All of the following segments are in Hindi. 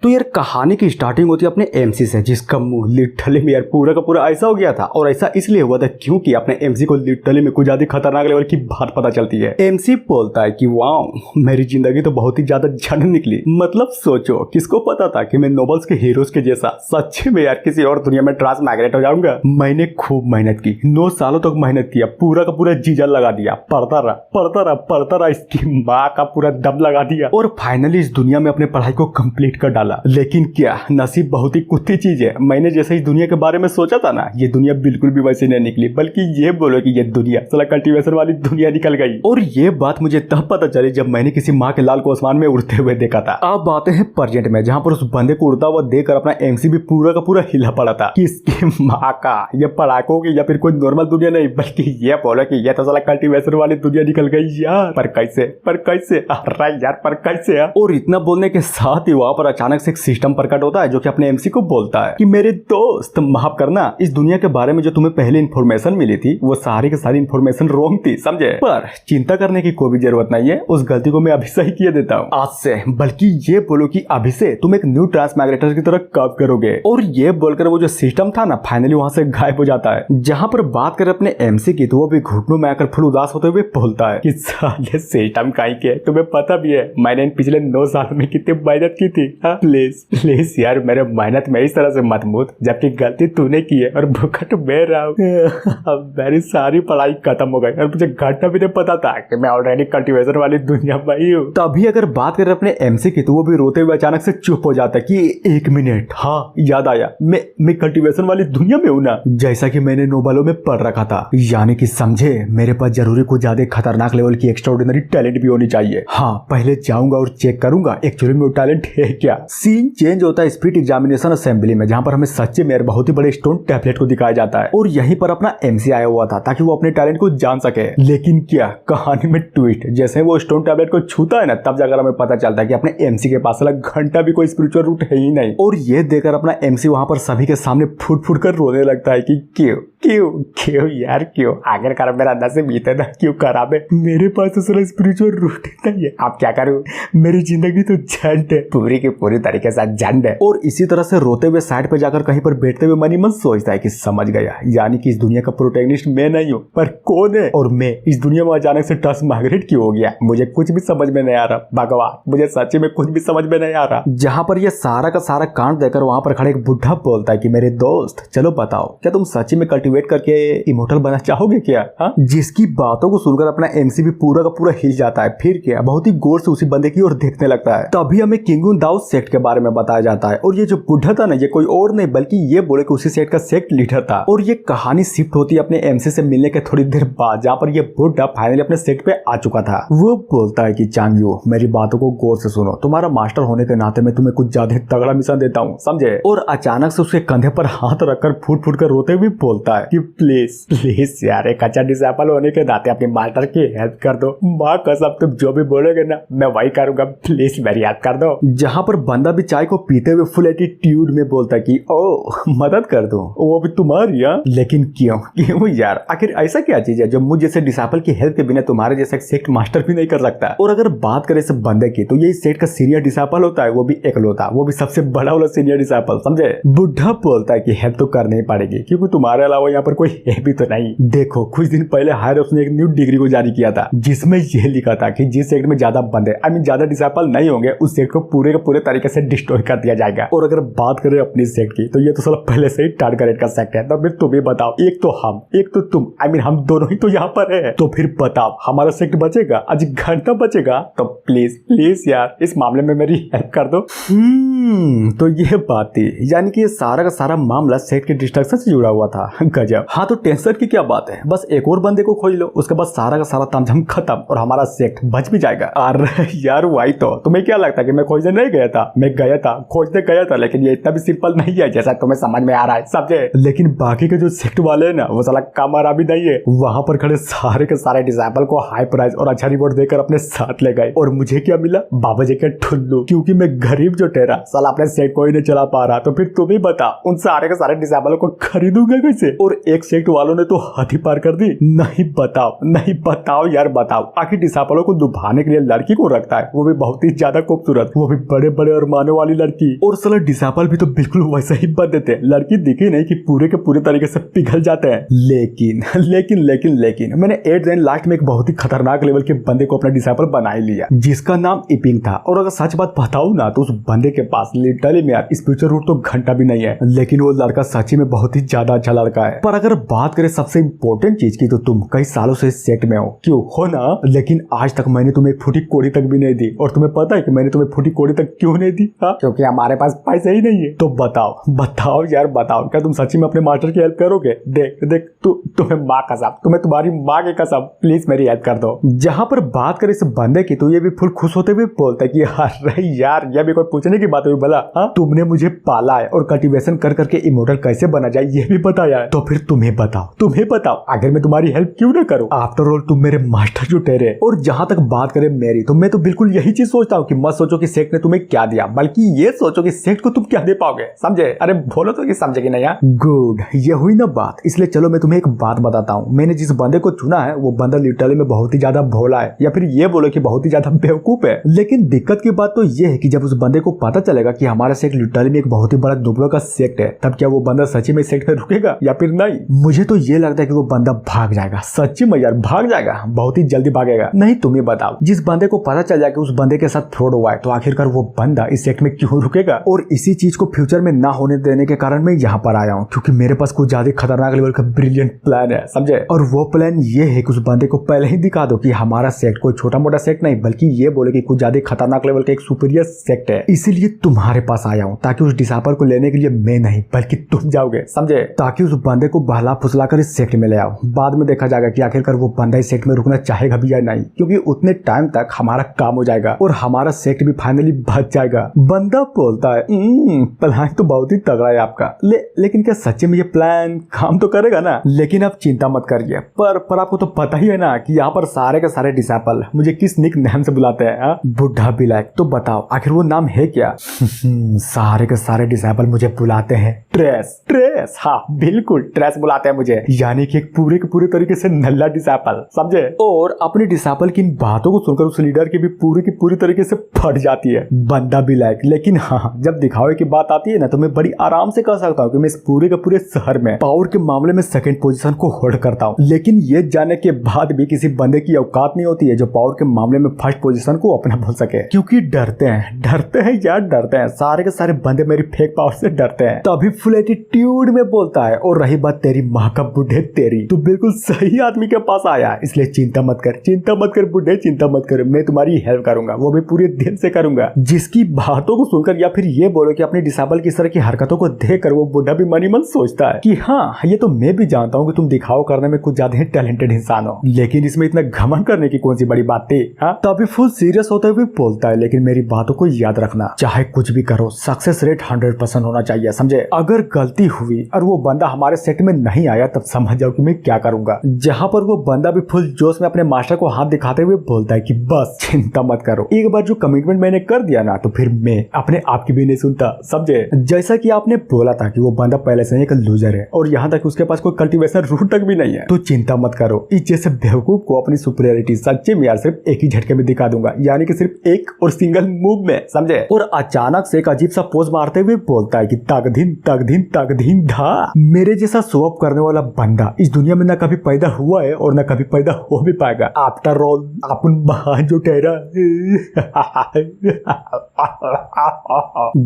तो यार कहानी की स्टार्टिंग होती है अपने एमसी से, जिसका मुंह लिटरली में यार पूरा का पूरा ऐसा हो गया था। और ऐसा इसलिए हुआ था क्योंकि अपने एमसी को लिटरली में कुछ ज्यादा खतरनाक लेवल की बात पता चलती है। एमसी बोलता है कि वाह मेरी जिंदगी तो बहुत ही ज्यादा झंड निकली। मतलब सोचो किसको पता था कि मैं नोबल्स के हीरोज के जैसा सच्ची में यार किसी और दुनिया में ट्रांसमाइग्रेट हो जाऊंगा। मैंने खूब मेहनत की, 9 सालों तक मेहनत किया, पूरा का पूरा जीजा लगा दिया, पढ़ता रहा इसकी माँ का पूरा दम लगा दिया और फाइनली इस दुनिया में अपने पढ़ाई को कंप्लीट कर डाला। लेकिन क्या नसीब बहुत ही कुत्ती चीज है। मैंने जैसे इस दुनिया के बारे में सोचा था ना, ये दुनिया बिल्कुल भी वैसे नहीं निकली, बल्कि ये बोलो कि ये दुनिया साला कल्टीवेशन वाली दुनिया निकल गई। और ये बात मुझे तब पता चली जब मैंने किसी माँ के लाल को आसमान में उड़ते हुए देखा था। अब आते हैं प्रेजेंट में, जहाँ पर उस बंदे को उड़ता हुआ देखकर अपना एमसी भी पूरा का पूरा हिला पड़ा था कि इसकी माँ का ये पढ़ाकों की या फिर कोई नॉर्मल दुनिया नहीं, बल्कि ये बोलो कि ये तो साला कल्टीवेशन वाली दुनिया निकल गई यार। पर कैसे यार पर कैसे यार। और इतना बोलने के साथ ही वहां पर अचानक से एक सिस्टम प्रकट होता है जो कि अपने एमसी को बोलता है कि मेरे दोस्त माफ करना, इस दुनिया के बारे में जो तुम्हें पहले इन्फॉर्मेशन मिली थी वो सारी की सारी इन्फॉर्मेशन रॉन्ग थी, समझे। पर चिंता करने की कोई भी जरूरत नहीं है, उस गलती को मैं अभी सही किए देता हूँ आज से। बल्कि ये बोलो कि अभी से तुम एक न्यू ट्रांसमाइग्रेटर की तरह काम करोगे। और ये बोलकर वो जो सिस्टम था ना फाइनली वहां से गायब हो जाता है। जहां पर बात करें अपने एमसी की तो वो भी घुटनों में आकर फुल उदास होते हुए बोलता है कि साले सिस्टम काहे के, तुम्हें पता भी है मैंने इन पिछले 9 साल में कितनी मेहनत की थी। प्लीज यार मेरे मेहनत में इस तरह से मत मूत, जबकि गलती तूने की है और भूखा तो मैं रहा हूँ। अब मेरी सारी पढ़ाई खत्म हो गई और मुझे घंटा भी नहीं पता था कि मैं ऑलरेडी कल्टीवेशन वाली दुनिया में ही हूँ। तभी अगर बात करें अपने एमसी की तो वो भी रोते हुए अचानक से चुप हो जाता है कि 1 मिनट, हाँ याद आया, मैं कल्टीवेशन वाली दुनिया में हूँ ना, जैसा कि मैंने नोबलों में पढ़ रखा था। यानी कि समझे मेरे पास जरूरी कुछ ज्यादा खतरनाक लेवल की एक्स्ट्राऑर्डिनरी टैलेंट भी होनी चाहिए। हाँ पहले जाऊंगा और चेक करूंगा एक्चुअली में वो टैलेंट है क्या। सीन चेंज होता है स्पिरिट एग्जामिनेशन असेंबली में, जहां पर हमें सच्चे में बहुत ही बड़े स्टोन टैबलेट को दिखाया जाता है और यहीं पर अपना एमसी आया हुआ था ताकि वो अपने टैलेंट को जान सके। लेकिन क्या कहानी में ट्विस्ट, जैसे वो स्टोन टैबलेट को छूता है ना तब जाकर हमें पता चलता है कि अपने एमसी के पास घंटा भी कोई स्पिरिचुअल रूट है ही नहीं। और ये देखकर अपना एमसी वहां पर सभी के सामने फुट फुट कर रोने लगता है कि क्यों यार क्यों, आखिरकार मेरा नसीब इतना क्यों खराब है, मेरे पास तो सारा स्पिरिचुअल रूट नहीं है, अब क्या करूं, मेरी जिंदगी तो झंड है, पूरी की पूरी तरीके से झंड है। और इसी तरह से रोते हुए साइड पे जाकर कहीं पर बैठते हुए मन ही मन सोचता है कि समझ गया, यानी कि इस दुनिया का प्रोटैगनिस्ट मैं नहीं हूँ पर कौन है, और मैं इस दुनिया में अचानक से ट्रांसमाइग्रेट क्यों हो गया, मुझे कुछ भी समझ में नहीं आ रहा। भगवान मुझे सच्ची में कुछ भी समझ में नहीं आ रहा। जहाँ पर ये सारा का सारा कांड देकर वहां पर खड़े एक बुढ़ा बोलता है कि मेरे दोस्त चलो बताओ, क्या तुम सच्ची में कल्टीवेट करके इमोर्टल बना चाहोगे क्या? हा? जिसकी बातों को सुनकर अपना एमसी भी पूरा का पूरा हिल जाता है। फिर क्या बहुत ही गौर से उसी बंदे की ओर देखने लगता है। तभी हमें किंगुन दाऊ सेक्ट के बारे में बताया जाता है और ये जो बुढ़ा था ना ये कोई और नहीं बल्कि ये बोले कि उसी सेक्ट का सेक्ट लीडर था। और ये कहानी शिफ्ट होती है अपने एमसी से मिलने के थोड़ी देर बाद, जहाँ पर ये बुढ़ा फाइनली अपने सेक्ट पे आ चुका था। वो बोलता है कि चांगयू मेरी बातों को गौर से सुनो, तुम्हारा मास्टर होने के नाते मैं तुम्हें कुछ ज्यादा तगड़ा मिशन देता हूँ, समझे। और अचानक से उसके कंधे पर हाथ रखकर फूट फूट कर रोते हुए बोलता है कि प्लीज यार एक अच्छा डिसाइपल होने के नाते अपने मास्टर की हेल्प कर दो, माँ कसम तुम जो भी बोलोगे ना मैं वही करूंगा, प्लीज मेरी हेल्प कर दो। जहाँ पर बंदा भी चाय को पीते हुए फुल एटीट्यूड में बोलता है कि ओ मदद कर दो, वो भी तुम्हारी। लेकिन क्यों यार, आखिर ऐसा क्या चीज है जो मुझ जैसे डिसाइपल की हेल्प के बिना तुम्हारे जैसा सेक्ट मास्टर भी नहीं कर सकता। और अगर बात करें इस बंदे की तो ये सेक्ट का सीनियर डिसाइपल होता है, वो भी एकलौता, वो भी सबसे बड़ा वाला सीनियर डिसाइपल, समझे। बुढ़ा बोलता है कि हेल्प तो करनी ही पड़ेगी क्योंकि तुम्हारे अलावा यहाँ पर कोई है भी तो नहीं। देखो कुछ दिन पहले हायर उसने एक न्यू डिग्री को जारी किया था जिसमें ये लिखा था कि जिस सेक्ट में ज्यादा बंदे ज्यादा डिसाइपल नहीं होंगे उस सेक्ट को पूरे के पूरे तरीके से डिस्ट्रॉय कर दिया जाएगा। और अगर बात करें अपनी सेक्ट की तो ये तो साला पहले से ही टारगेट का सेक्ट है। तो फिर तुम ही बताओ, एक तो हम एक तो तुम, हम दोनों ही तो यहाँ पर है, तो फिर बताओ हमारा सेक्ट बचेगा, आज घंटा बचेगा। तो प्लीज यार इस मामले में मेरी हेल्प कर दो। तो ये बात थी, यानी कि ये सारा का सारा मामला सेक्ट के डिस्ट्रक्शन से जुड़ा हुआ था। गजब। हाँ तो टेंशन की क्या बात है, बस एक और बंदे को खोज लो, उसके बाद सारा का सारा तामझाम खत्म और हमारा सेक्ट बच भी जाएगा। अरे यार वही तो, तुम्हें क्या लगता है कि मैं खोजने नहीं गया था? मैं गया था, खोजने गया था, लेकिन ये इतना भी सिंपल नहीं है जैसा तुम्हें समझ में आ रहा है, समझे। लेकिन बाकी के जो सेक्ट वाले हैं ना वो साला कामयाबी भी नहीं है। वहां पर खड़े सारे के सारे डिसाइपल को हाई प्राइस और अच्छा रिवॉर्ड देकर अपने साथ ले गए। और मुझे क्या मिला? बाबा जी के ठुल्लू, क्योंकि मैं गरीब जो ठहरा, साला अपने सेक्ट को ही नहीं चला पा रहा। तो फिर तुम ही बता, उन सारे के सारे डिसाइपलों को खरीदूंगा कैसे? और एक सेक्ट वालों ने तो हद ही पार कर दी। नहीं बताओ यार, बताओ आखिर डिसाइपलों को लुभाने के लिए लड़की को रखता है, वो भी बहुत ही ज्यादा खूबसूरत, वो भी बड़े बड़े और मारने वाली लड़की। और साला डिसाइपल भी तो बिल्कुल वैसा ही बंदे थे, लड़की दिखी नहीं कि पूरे के पूरे तरीके से पिघल जाते हैं। लेकिन लेकिन लेकिन लेकिन मैंने एट द एंड लास्ट में एक बहुत ही खतरनाक लेवल के बंदे को अपना डिसाइपल बना ही लिया, जिसका नाम इपिंग था। और अगर सच बात बताऊं ना तो उस बंदे के पास लिटरली में यार स्पिरिचुअल रूट तो घंटा भी नहीं है, लेकिन वो लड़का सच्ची में बहुत ही ज्यादा अच्छा लड़का है। पर अगर बात करें सबसे इम्पोर्टेंट चीज की, तो तुम कई सालों से इस सेक्ट में हो, क्यों हो ना, लेकिन आज तक मैंने तुम्हें एक फूटी कोड़ी तक भी नहीं दी। और तुम्हें पता है कि मैंने तुम्हें फूटी कोड़ी तक क्यों नहीं दी? क्योंकि हमारे पास पैसे ही नहीं है। तो बताओ बताओ यार बताओ, क्या तुम सच्ची में अपने मास्टर की हेल्प करोगे? देख देख तुम्हें माँ कसम, तुम्हें तुम्हारी माँ की कसम, प्लीज मेरी हेल्प कर दो। जहाँ पर बात करें इस बंदे की, तो ये भी फुल खुश होते हुए बोलता है कि अरे यार ये भी कोई पूछने की बात हुई भला? तुमने मुझे पाला है और कल्टीवेशन कर करके इमोर्टल कैसे बना जाए ये भी बताया है, तो फिर तुम्हें बताओ अगर मैं तुम्हारी हेल्प क्यों ना करूं? आफ्टर ऑल तुम मेरे मास्टर जो ठहरे। और जहां तक बात करें मेरी, तो मैं तो बिल्कुल यही चीज सोचता हूँ कि मत सोचो कि सेक्ट ने तुम्हें क्या दिया, बल्कि ये सोचो कि सेक्ट को तुम क्या दे पाओगे। समझे? अरे बोलो तो कि समझेगी नहीं यार। गुड, ये हुई ना बात। इसलिए चलो मैं तुम्हें एक बात बताता हूँ। मैंने जिस बंदे को चुना है वो बंदा लिटरली में बहुत ही ज्यादा भोला है, या फिर ये बोलो कि बहुत ही ज्यादा बेवकूफ है। लेकिन दिक्कत की बात तो ये है कि जब उस बंदे को पता चलेगा कि हमारा सेक्ट लिटरली में एक बहुत ही बड़ा दुबलों का सेक्ट है, तब क्या वो बंदा सच्ची में सेक्ट में रुकेगा या फिर नहीं? मुझे तो ये लगता है कि वो बंदा भाग जाएगा, सच्ची में यार भाग जाएगा, बहुत ही जल्दी भागेगा। नहीं तुम ही बताओ, जिस बंदे को पता चल जाए कि उस बंदे के साथ फ्रॉड हुआ है, तो आखिरकार वो बंदा इस सेक्ट में क्यों रुकेगा? और इसी चीज को फ्यूचर में ना होने देने के कारण मैं यहाँ पर आया हूँ, क्योंकि मेरे पास कुछ ज्यादा खतरनाक लेवल का ब्रिलियंट प्लान है, समझे? और वो प्लान ये है कि उस बंदे को पहले ही दिखा दो कि हमारा सेक्ट कोई छोटा मोटा सेक्ट नहीं, बल्कि ये बोले कि कुछ ज्यादा खतरनाक लेवल का एक सुपीरियर सेक्ट है। इसीलिए तुम्हारे पास आया हूँ, ताकि उस डिसाइपल को लेने के लिए मैं नहीं बल्कि तुम जाओगे, समझे? ताकि उस बंदे को बहला फुसला कर इस सेक्ट में ले आओ। बाद में देखा जाएगा कि आखिरकार वो बंदा इस सेक्ट में रुकना चाहेगा भी या नहीं, क्योंकि उतने टाइम तक हमारा काम हो जाएगा और हमारा सेक्ट भी फाइनली बच जाएगा। बंदा बोलता है प्लान तो बहुत ही तगड़ा है आपका, लेकिन क्या सच्ची में ये प्लान काम तो करेगा ना? लेकिन आप चिंता मत करिए। पर आपको तो पता ही है ना कि यहाँ पर सारे के सारे डिसाइपल मुझे किस निक नाम से बुलाते हैं? बुढ़ा बिलाक। तो बताओ आखिर वो नाम है क्या? सारे के सारे डिसाइपल मुझे बुलाते हैं ट्रेस। हाँ बिल्कुल ट्रेस बुलाते हैं मुझे, यानी कि एक पूरे के पूरे तरीके से नल्ला डिसाइपल, समझे? और अपने डिसाइपल की इन बातों को सुनकर उस लीडर की भी पूरी की पूरी तरीके से फट जाती है, बंदा बिलाक। लेकिन हाँ, जब दिखावे की बात आती है ना, तो मैं बड़ी आराम से कह सकता हूँ कि मैं इस पूरे के पूरे शहर में पावर के मामले में सेकंड पोजीशन को होल्ड करता हूँ। लेकिन ये जानने के बाद भी किसी बंदे की औकात नहीं होती है जो पावर के मामले में फर्स्ट पोजीशन को अपना बोल सके, क्योंकि डरते हैं यार, डरते हैं। सारे के सारे बंदे मेरी फेक पावर से डरते हैं। तभी फुल एटीट्यूड में बोलता है, और रही बात तेरी माँ का बुढ़े तेरी, तो बिल्कुल सही आदमी के पास आया, इसलिए चिंता मत कर बुढ़े, चिंता मत कर, मैं तुम्हारी हेल्प करूंगा, वो भी पूरे दिल से करूंगा। जिसकी बातों को सुनकर या फिर ये बोलो कि अपने डिसाइपल की तरह की हरकतों को देखकर वो बुढ़ा भी मनी मन सोचता है कि हाँ, ये तो मैं भी जानता हूँ कि तुम दिखाओ करने में कुछ ज्यादा ही टैलेंटेड इंसान हो, लेकिन इसमें इतना घमंड करने की कौन सी बड़ी बात थी? तभी फुल सीरियस होते हुए बोलता है, लेकिन मेरी बातों को याद रखना, चाहे कुछ भी करो सक्सेस रेट 100% होना चाहिए, समझे? अगर गलती हुई और वो बंदा हमारे सेट में नहीं आया, तब समझ जाओ कि मैं क्या करूंगा। जहाँ पर वो बंदा भी फुल जोश में अपने मास्टर को हाथ दिखाते हुए बोलता है कि बस चिंता मत करो, एक बार जो कमिटमेंट मैंने कर दिया ना, तो फिर मैं अपने आप की भी नहीं सुनता, समझे? जैसा कि आपने बोला था कि वो बंदा पहले से एक लूजर है और यहाँ तक उसके पास कोई कल्टीवेशन रूट तक भी नहीं है, तो चिंता मत करो, इस जैसे बेवकूफ को अपनी सुपीरियरिटी सच्चे में यार सिर्फ एक ही झटके में दिखा दूंगा, यानी कि सिर्फ एक और सिंगल मूव में, समझे? और अचानक से एक अजीब सा पोज मारते हुए बोलता है कि तक दिन धा। मेरे जैसा शो ऑफ करने वाला बंदा इस दुनिया में ना कभी पैदा हुआ है और ना कभी पैदा हो भी पाएगा। आफ्टर ऑल अपन महान जो ठहरा।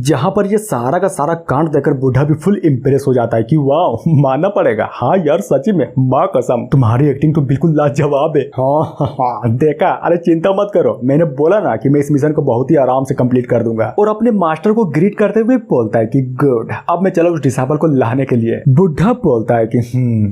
जहाँ पर ये सारा का सारा कांड देखकर बूढ़ा भी फुल इम्प्रेस हो जाता है कि वाह, मानना पड़ेगा, हाँ यार सच्ची में माँ कसम तुम्हारी एक्टिंग तो बिल्कुल लाजवाब है। हाँ देखा, अरे चिंता मत करो, मैंने बोला ना कि मैं इस मिशन को बहुत ही आराम से कंप्लीट कर दूंगा। और अपने मास्टर को ग्रीट करते हुए बोलता है कि गुड, अब मैं चलो उस डिसाइपल को लाने के लिए। बुढ़ा बोलता है कि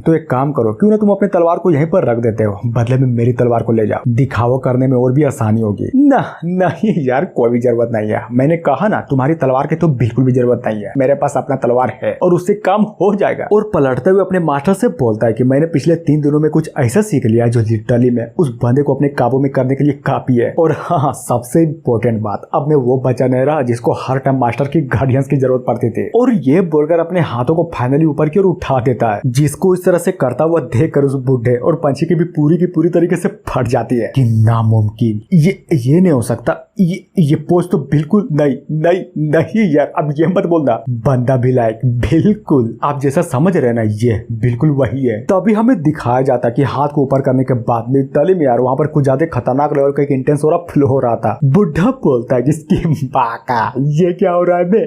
तो एक काम करो, क्यों ना तुम अपने तलवार को यहीं पर रख देते हो, बदले में मेरी तलवार को ले जाओ, दिखावा करने में और भी आसानी होगी। नहीं यार, कोई भी जरूरत नहीं है, मैंने कहा ना तुम्हारी तलवार की तो बिल्कुल भी जरूरत नहीं है, मेरे पास अपना तलवार है और उससे काम हो जाएगा। और पलटते हुए अपने मास्टर से बोलता है कि मैंने पिछले 3 दिनों में कुछ ऐसा सीख लिया जो लिटरली में उस बंदे को अपने काबू में करने के लिए काफी है। और हाँ, सबसे इम्पोर्टेंट बात, अब मैं वो बचा नहीं रहा जिसको हर टाइम मास्टर की गार्डियंस की जरूरत पड़ती थी। और ये बोलकर अपने हाथों को फाइनली ऊपर की ओर उठा देता है, जिसको इस तरह से करता हुआ देखकर उस बुढ़े और पंछी की भी पूरी तरीके से फट जाती है कि नामुमकिन, ये नहीं हो सकता, ये पोज तो बिल्कुल बिल्कुल नहीं नहीं नहीं यार, अब ये मत बोलना। बंदा भी लाइक बिल्कुल आप जैसा समझ रहे ना, ये बिल्कुल वही है। तभी हमें दिखाया जाता कि हाथ को ऊपर करने के बाद लिटरली में यार वहां पर कुछ ज्यादा खतरनाक लेवल का एक इंटेंस हो रहा फ्लो हो रहा था। बुढ़ा बोलता है जिसकी बाका ये क्या हो रहा है बे,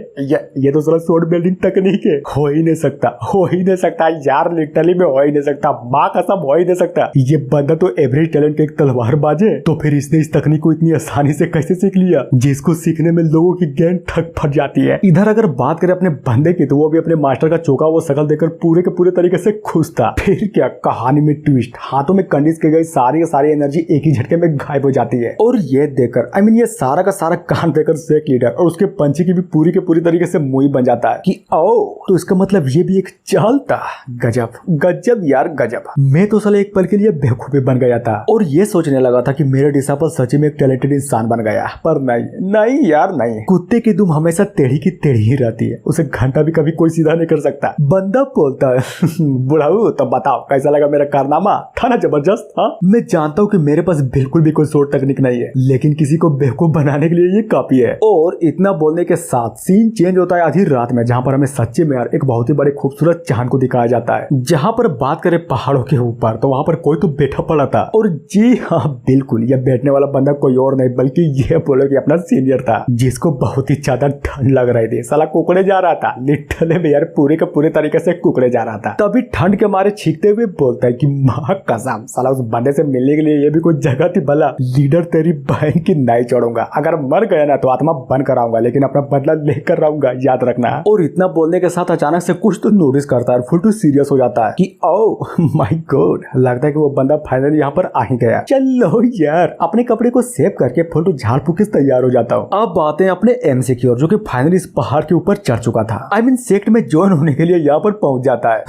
ये तो साला स्वॉर्ड बिल्डिंग तकनीक है, हो ही नहीं सकता, हो ही नहीं सकता यार, लिटरली में हो ही नहीं सकता, माँ कसम हो ही नहीं सकता। ये बंदा तो एवरेज टैलेंट का एक तलवारबाज है, तो फिर इसने इस तकनीक को इतनी आसानी से कैसे सीख लिया, जिसको सीखने में लोगों की गैंग थक फट जाती है। इधर अगर बात करें अपने बंदे की, तो वो भी अपने मास्टर का चौका वो शकल देकर पूरे के पूरे तरीके से खुश था। फिर क्या कहानी में ट्विस्ट, हाथों में कंडीस की गई सारी एनर्जी एक ही झटके में गायब हो जाती है। और ये देखकर आई मीन ये सारा का सारा कांड देखकर सेक लीडर और उसके पंची की भी पूरी के पूरी तरीके से मुंह बन जाता है कि ओ, तो इसका मतलब ये भी एक चाल था। गजब गजब यार गजब। मैं तो साले एक पल के लिए बेवकूफी बन गया था और ये सोचने लगा था कि मेरा डिसाइपल सच में एक टैलेंटेड इंसान बन गया, पर नहीं नहीं यार नहीं। कुत्ते की दुम हमेशा टेढ़ी की टेढ़ी ही रहती है, उसे घंटा भी कभी कोई सीधा नहीं कर सकता। बंदा बोलता है बुढ़ाऊ तो बताओ कैसा लगा मेरा कारनामा, था ना जबरदस्त। हाँ मैं जानता हूँ कि मेरे पास बिल्कुल भी कोई शॉर्ट टेक्निक नहीं है, लेकिन किसी को बेवकूफ बनाने के लिए ये काफी है। और इतना बोलने के साथ सीन चेंज होता है आधी रात में, जहाँ पर हमें सच्चे में यार एक बहुत ही बड़े खूबसूरत चांद को दिखाया जाता है। जहाँ पर बात करें पहाड़ों के ऊपर, तो वहाँ पर कोई तो बैठा पड़ा था। और जी हाँ बिल्कुल, यह बैठने वाला बंदा कोई और नहीं बल्कि ये बोलो कि अपना सीनियर था, जिसको बहुत ही ज्यादा ठंड लग रही थी। साला कुकड़े जा रहा था, लिटरली में यार पूरे के पूरे तरीके से कुकड़े जा रहा था। तभी ठंड के मारे छींकते हुए बोलता है कि माँ कसम साला उस बंदे से मिलने के लिए ये भी कोई जगह थी भला, लीडर तेरी बहन की नहीं छोड़ूंगा, अगर मर गया ना तो आत्मा बन कर आऊंगा, लेकिन अपना बदला लेकर रहूंगा, याद रखना। और इतना बोलने के साथ अचानक से कुछ तो नोटिस करता है, फुल टू सीरियस हो जाता है कि ओ माय गॉड, लगता है कि वो बंदा फाइनली यहाँ पर आ ही गया। चलो यार अपने कपड़े को सेव करके फुल टू झाड़ फूक तैयार हो जाता हूँ। अब बातें अपने एमसी की ओर, जो कि फाइनली इस पहाड़ के ऊपर चढ़ चुका था। आई मीन सेक्ट में ज्वाइन होने के लिए यहाँ पर पहुंच जाता है।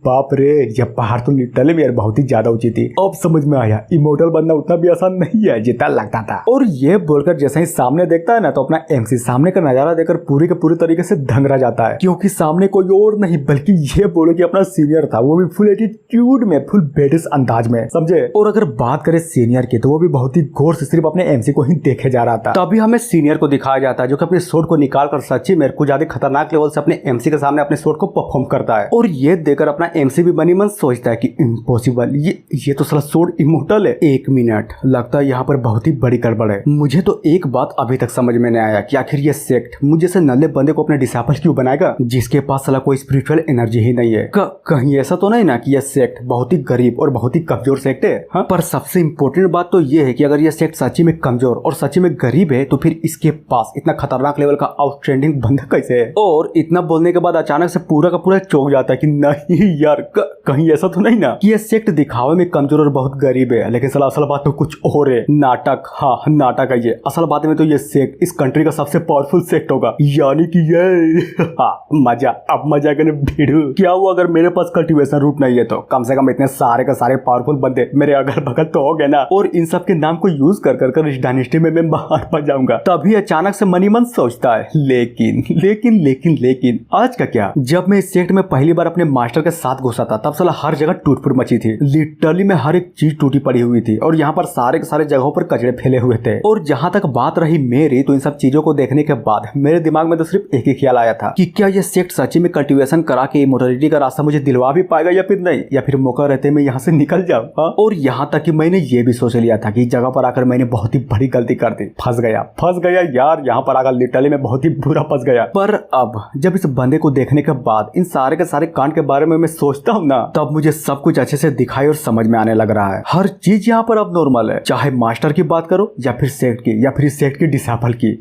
बाप रे, यह पहाड़ तो लिटरली में यार बहुत ही ज्यादा ऊंची थी। अब समझ में आया इमोर्टल बनना उतना भी आसान नहीं है जितना लगता था। और ये बोलकर जैसे ही सामने देखता है ना, तो अपना एमसी सामने का नजारा देखकर पूरे के पूरे तरीके से दंग रह जाता है, क्योंकि सामने कोई और नहीं बल्कि ये बोलो कि अपना सीनियर था, वो भी फुल एटीट्यूड में, फुल बेडिस अंदाज में, समझे। और अगर बात करें सीनियर की, तो वो भी बहुत ही गौर से सिर्फ अपने एमसी को ही देखे जा रहा था। तभी हमें सीनियर को दिखाया जाता है, जो कि अपने शॉट को निकाल कर सच्ची में कुछ ज्यादा खतरनाक लेवल से अपने एमसी के सामने अपने शॉट को परफॉर्म करता है। और ये देखकर अपना एमसी भी बनी मन सोचता है कि इम्पॉसिबल, ये तो साला शॉट इमोर्टल है। एक मिनट, लगता है यहाँ पर बहुत ही बड़ी गड़बड़ है। मुझे तो एक बात अभी तक समझ में नहीं आया कि आखिर ये सेक्ट मुझे से नल्ले बंदे को अपने डिसाइपल क्यों बनाएगा, जिसके पास साला कोई स्पिरिचुअल एनर्जी ही नहीं है। कहीं ऐसा तो नहीं ना कि यह सेक्ट बहुत ही गरीब और बहुत ही कमजोर सेक्ट है। हाँ? पर सबसे इम्पोर्टेंट बात तो ये है कि अगर यह सेक्ट सच्ची में कमजोर और सच्ची में गरीब है, तो फिर इसके पास इतना खतरनाक लेवल का आउटस्टैंडिंग बंदा कैसे है। और इतना बोलने के बाद अचानक से पूरा का पूरा चौंक जाता है कि नहीं यार, कहीं ऐसा तो नहीं ना कि यह सेक्ट दिखावे में कमजोर और बहुत गरीब है, लेकिन साला असल बात तो कुछ और है। नाटक, हाँ नाटक है ये। असल बात में तो ये सेक्ट इस कंट्री का सबसे पावरफुल सेक्ट होगा, यानी कि ये हाँ मजा, अब मजा करने भिड़ू। क्या हुआ अगर मेरे पास कल्टीवेशन रूट नहीं है, तो कम से कम इतने सारे का सारे पावरफुल बंदे मेरे अगल बगल तो हो गए ना, और इन सब के नाम को यूज कर इस डायनेस्टी में मैं बाहर पा जाऊंगा। तभी अचानक से मनी मन सोचता है, लेकिन लेकिन लेकिन लेकिन आज का क्या। जब मैं इस सेक्ट में पहली बार अपने मास्टर के साथ घुसा था, तब साला हर जगह टूट-फूट मची थी। लिटरली में हर एक चीज टूटी पड़ी हुई थी, और यहाँ पर सारे के सारे जगहों पर कचरे फैले हुए थे। और जहाँ तक बात रही मेरी, तो इन सब चीजों को देखने के बाद मेरे दिमाग में तो सिर्फ एक ही ख्याल आया था कि क्या ये सेक्ट सच्ची में कल्टीवेशन करा के इमोर्टलिटी का रास्ता मुझे दिलवा भी पाएगा या फिर नहीं, या फिर मौका रहते मैं यहाँ से निकल जाऊँ। और यहाँ तक कि मैंने ये भी सोच लिया था कि जगह पर आकर मैंने बहुत ही बड़ी गलती कर दी, फंस गया यार, यहाँ पर आकर लिटरली में बहुत ही बुरा फंस गया। पर अब जब इस बंदे को देखने के बाद इन सारे के सारे कांड के बारे में मैं सोचता हूँ ना, तब मुझे सब कुछ अच्छे से दिखाई और समझ में आने लग रहा है। हर चीज यहाँ पर अब नॉर्मल है, चाहे मास्टर की बात करो या फिर सेक्ट की, या फिर सेक्ट की डिसाइपल की।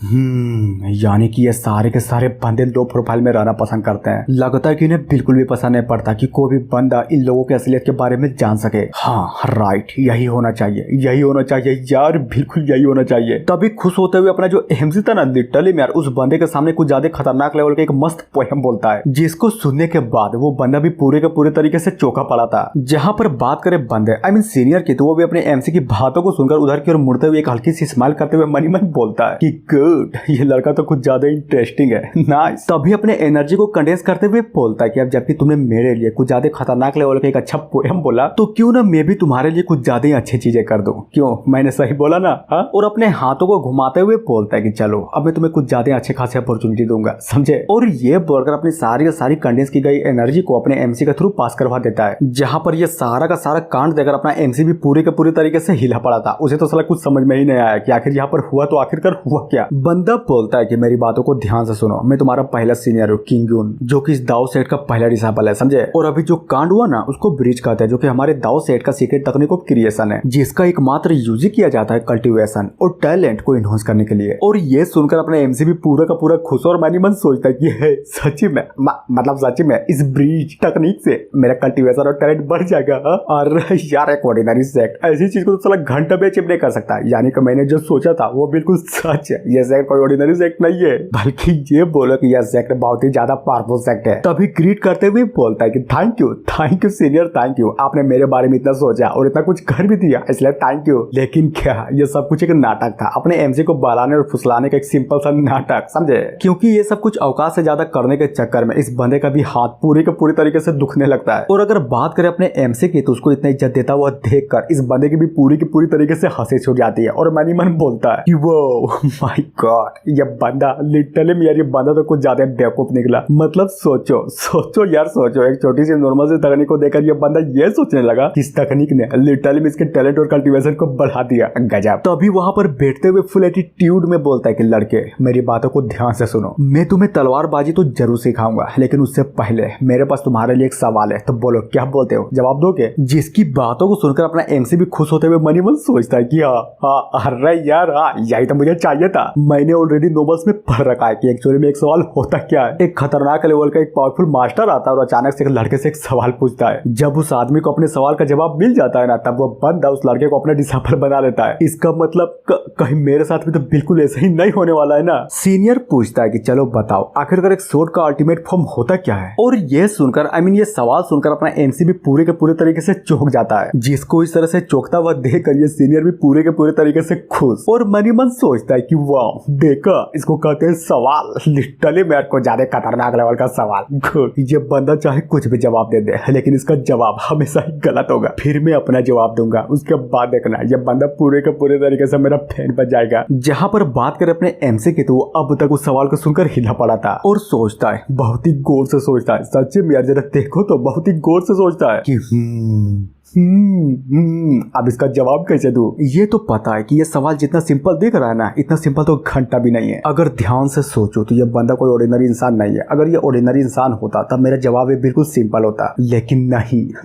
यानी कि ये सारे के सारे बंदे लो प्रोफाइल में रहना पसंद करते हैं। लगता है कि इन्हें बिल्कुल भी पसंद नहीं पड़ता कि कोई भी बंदा इन लोगों के असलियत के बारे में जान सके। हाँ राइट, यही होना चाहिए यार, बिल्कुल यही होना चाहिए। तभी खुश होते हुए अपना जो एमसी था ना, लिटरली में यार उस बंदे के सामने कुछ ज्यादा खतरनाक लेवल का एक मस्त पोएम बोलता है, जिसको सुनने के बाद वो बंदा भी पूरे के पूरे तरीके से चौंका पड़ा था। जहाँ पर बात करें बंदे आई मीन सीनियर की, तो वो भी अपने एमसी की बातों को सुनकर उधर की ओर मुड़ते हुए एक हल्की सी स्माइल करते हुए मनी मन बोलता है कि गुड, ये लड़का तो कुछ ज्यादा इंटरेस्टिंग है, नाइस। तभी अपने एनर्जी को कंडेंस करते हुए बोलता है कि अब जबकि तुमने मेरे लिए कुछ ज्यादा खतरनाक लेवल का एक अच्छा पोएम बोला, तो क्यों ना मैं भी तुम्हारे लिए कुछ ज्यादा ही अच्छी चीजें कर दूं। क्यों, मैंने सही बोला ना। हा? और अपने हाथों को घुमाते हुए बोलता है कि चलो अब मैं तुम्हें कुछ ज्यादा अच्छे खासे अपॉर्चुनिटी दूंगा, समझे। और ये बोलकर अपनी सारी कंडेंस की गई एनर्जी को अपने एमसी के थ्रू पास करवा देता है, जहां पर ये सारा का सारा कांड देकर अपना एमसी भी पूरे के पूरी तरीके से हिला पड़ा था। उसे तो साला कुछ समझ में ही नहीं आया कि आखिर यहाँ पर हुआ तो आखिरकार हुआ क्या। बंदा बोलता है कि मेरी बातों को ध्यान से सुनो, मैं तुम्हारा पहला सीनियर हूँ किंग यून, जो कि इस दाऊ सेठ का पहला डिसाइपल है, समझे। और अभी जो कांड हुआ ना उसको ब्रीच कहते हैं, जो कि हमारे दाऊ सेठ का सीक्रेट तकनीक ऑफ क्रिएशन है, जिसका एकमात्र यूज किया जाता है कल्टीवेशन और टैलेंट को इन्हांस करने के लिए। और ये सुनकर अपने एमसी भी पूरा का पूरा खुश और मन ही मन सोचता है कि सच्ची में मतलब सच्ची में इस ब्रीच टेक्निक से मेरा कल्टीवेशन और टैलेंट बढ़ जाएगा। और यार एक ऑर्डिनरी सेक्ट ऐसी चीज को तो साला घंटा भी अचीव नहीं कर सकता, यानी कि मैंने जो सोचा था वो बिल्कुल सच है। ये सेक्ट कोई ऑर्डिनरी सेक्ट नहीं है, बल्कि ये बोलो कि यह सेक्ट बहुत ही ज्यादा पावरफुल सेक्ट है। तभी ग्रीट करते हुए बोलता है कि thank you senior, thank you, आपने मेरे बारे में इतना सोचा और इतना कुछ कर भी दिया, इसलिए थैंक यू। लेकिन क्या ये सब कुछ एक नाटक था, अपने एमसी को बहलाने और फुसलाने का एक सिंपल सा नाटक, समझे। क्योंकि ये सब कुछ औकात से ज्यादा करने के चक्कर में इस बंदे का भी हाथ पूरे के पूरी तरीके से दुखने लगता है। और अगर बात करें अपने एमसी की तो उसको इतना इज्जत देता हुआ देखकर इस बंदे की भी पूरी की पूरी तरीके से हंसी छूट जाती है और मन ही मन बोलता है कि वो माय गॉड, ये बंदा लिटरली में यार ये बंदा तो कुछ ज्यादा बेवकूफ निकला। मतलब सोचो यार सोचो, एक छोटी सी नॉर्मल सी तकनीक को देखकर ये बंदा ये सोचने लगा कि इस तकनीक ने लिटरली में इसके टैलेंट और कल्टीवेशन को बढ़ा दिया। गजब। तो अभी वहां पर बैठते हुए फुल एटीट्यूड में बोलता है कि लड़के मेरी बातों को ध्यान से सुनो, मैं तुम्हें तलवारबाजी तो जरूर सिखाऊंगा, लेकिन उससे पहले मेरे पास तुम्हारे लिए एक सवाल है, तो बोलो क्या बोलते हो, जवाब दोगे। जिसकी बातों को सुनकर अपना एमसी भी खुश होते हुए मन ही मन सोचता है कि हाँ अरे यार हाँ यही तो मुझे चाहिए था। मैंने ऑलरेडी नोबल्स में पढ़ रखा है कि एक्चुअली में एक सवाल होता क्या है। एक खतरनाक लेवल का एक पावरफुल मास्टर आता है और अचानक से एक लड़के से एक सवाल पूछता है। जब उस आदमी को अपने सवाल का जवाब मिल जाता है ना, तब वो बंदा उस लड़के को अपना डिसाइपल बना लेता है। इसका मतलब कहीं मेरे साथ भी तो बिल्कुल ऐसा ही नहीं होने वाला है ना। सीनियर पूछता है कि चलो बताओ आखिरकार एक सोर्ड का अल्टीमेट फॉर्म होता क्या है। और ये सुनकर ये सवाल सुनकर अपना एमसी भी पूरे के पूरे तरीके से चौंक जाता है। जिसको इस तरह से चौंकता हुआ देखकर ये सीनियर भी पूरे के पूरे तरीके से खुश और मन ही मन सोचता है कि वाह देखा, इसको कहते हैं सवाल। लिटरली मेरे को ज्यादा खतरनाक लेवल का सवाल। गुड, ये बंदा चाहे कुछ भी जवाब दे दे, लेकिन इसका जवाब हमेशा ही गलत होगा। फिर मैं अपना जवाब दूंगा, उसके बाद देखना ये बंदा पूरे के पूरे तरीके से मेरा फैन बन जाएगा। जहां पर बात करें अपने एमसी की तो वो अब तक उस सवाल को सुनकर हिला पड़ा था और सोचता है, बहुत ही गौर से सोचता है। सच्ची में यार जरा देखो तो बहुत ही गौर से सोचता है कि अब इसका जवाब कैसे दूं। ये तो पता है कि ये सवाल जितना सिंपल दिख रहा है ना, इतना सिंपल तो घंटा भी नहीं है। अगर ध्यान से सोचो तो ये बंदा कोई ऑर्डिनरी इंसान नहीं है। अगर ये ऑर्डिनरी इंसान होता तब मेरा जवाब ये बिल्कुल सिंपल होता, लेकिन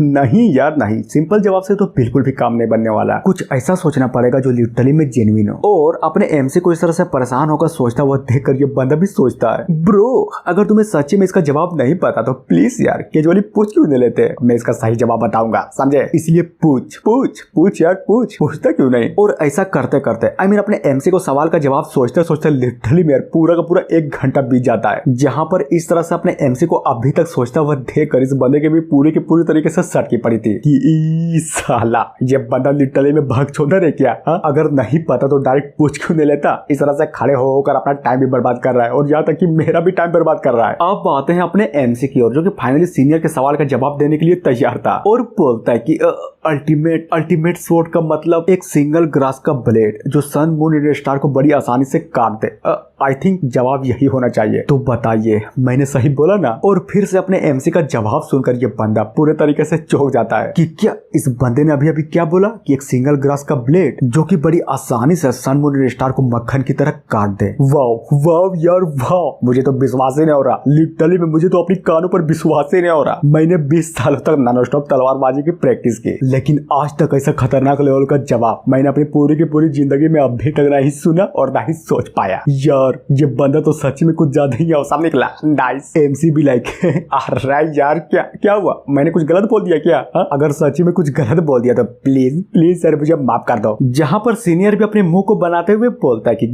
नहीं यार नहीं, सिंपल जवाब से तो बिल्कुल भी काम नहीं बनने वाला। कुछ ऐसा सोचना पड़ेगा जो लिटरली में जेन्युइन हो। और अपने एमसी को इस तरह से परेशान होकर सोचता हुआ देखकर ये बंदा भी सोचता है, ब्रो अगर तुम्हें सच्ची में इसका जवाब नहीं पता तो प्लीज यार कैजुअली पूछ क्यों नहीं लेते, मैं इसका सही जवाब बताऊंगा, समझे। इसलिए पूछ यार पूछता क्यों नहीं। और ऐसा करते करते अपने एमसी को सवाल का जवाब सोचते सोचते लिटरली में पूरा का पूरा 1 घंटा बीत जाता है। जहां पर इस तरह से अपने एमसी को अभी तक सोचता हुआ देखकर इस बंदे के भी पूरी की पूरी तरीके से सटकी पड़ी थी कि साला ये बंदा लिटरली में भाग छोड़ है क्या। अगर नहीं पता तो डायरेक्ट पूछ क्यों नहीं लेता। इस तरह से खड़े होकर अपना टाइम भी बर्बाद कर रहा है और यहाँ तक कि मेरा भी टाइम बर्बाद कर रहा है। अब आते हैं अपने एमसी की ओर, जो कि फाइनली सीनियर के सवाल का जवाब देने के लिए तैयार था और बोलता है कि अल्टीमेट स्वॉर्ड का मतलब एक सिंगल ग्रास का ब्लेड जो सन मून एंड स्टार को बड़ी आसानी से काट दे। आई थिंक जवाब यही होना चाहिए। तो बताइए मैंने सही बोला ना। और फिर से अपने एमसी का जवाब सुनकर ये बंदा पूरे तरीके से चौंक जाता है कि क्या इस बंदे ने अभी क्या बोला कि एक सिंगल ग्रास का ब्लेड जो कि बड़ी आसानी से सन मून एंड स्टार को मक्खन की तरह काट दे। वाह यार वाह, मुझे तो विश्वास ही नहीं हो रहा। लिटरली में मुझे तो अपनी कानों पर विश्वास ही नहीं हो रहा। मैंने 20 सालों तक नॉनस्टॉप तलवारबाजी की प्रैक्टिस की, लेकिन आज तक ऐसा खतरनाक लेवल का जवाब मैंने अपनी पूरी की पूरी जिंदगी में अभी तक नहीं सुना और ना ही सोच पाया। यार ये बंदा तो सच में कुछ ज्यादा ही औसम निकला। नाइस। एमसी भी लाइक अरे यार क्या हुआ, मैंने कुछ गलत बोल दिया क्या? अगर सच में कुछ गलत बोल दिया तो प्लीज सर मुझे माफ कर दो। जहां पर सीनियर भी अपने मुंह को बनाते हुए बोलता है कि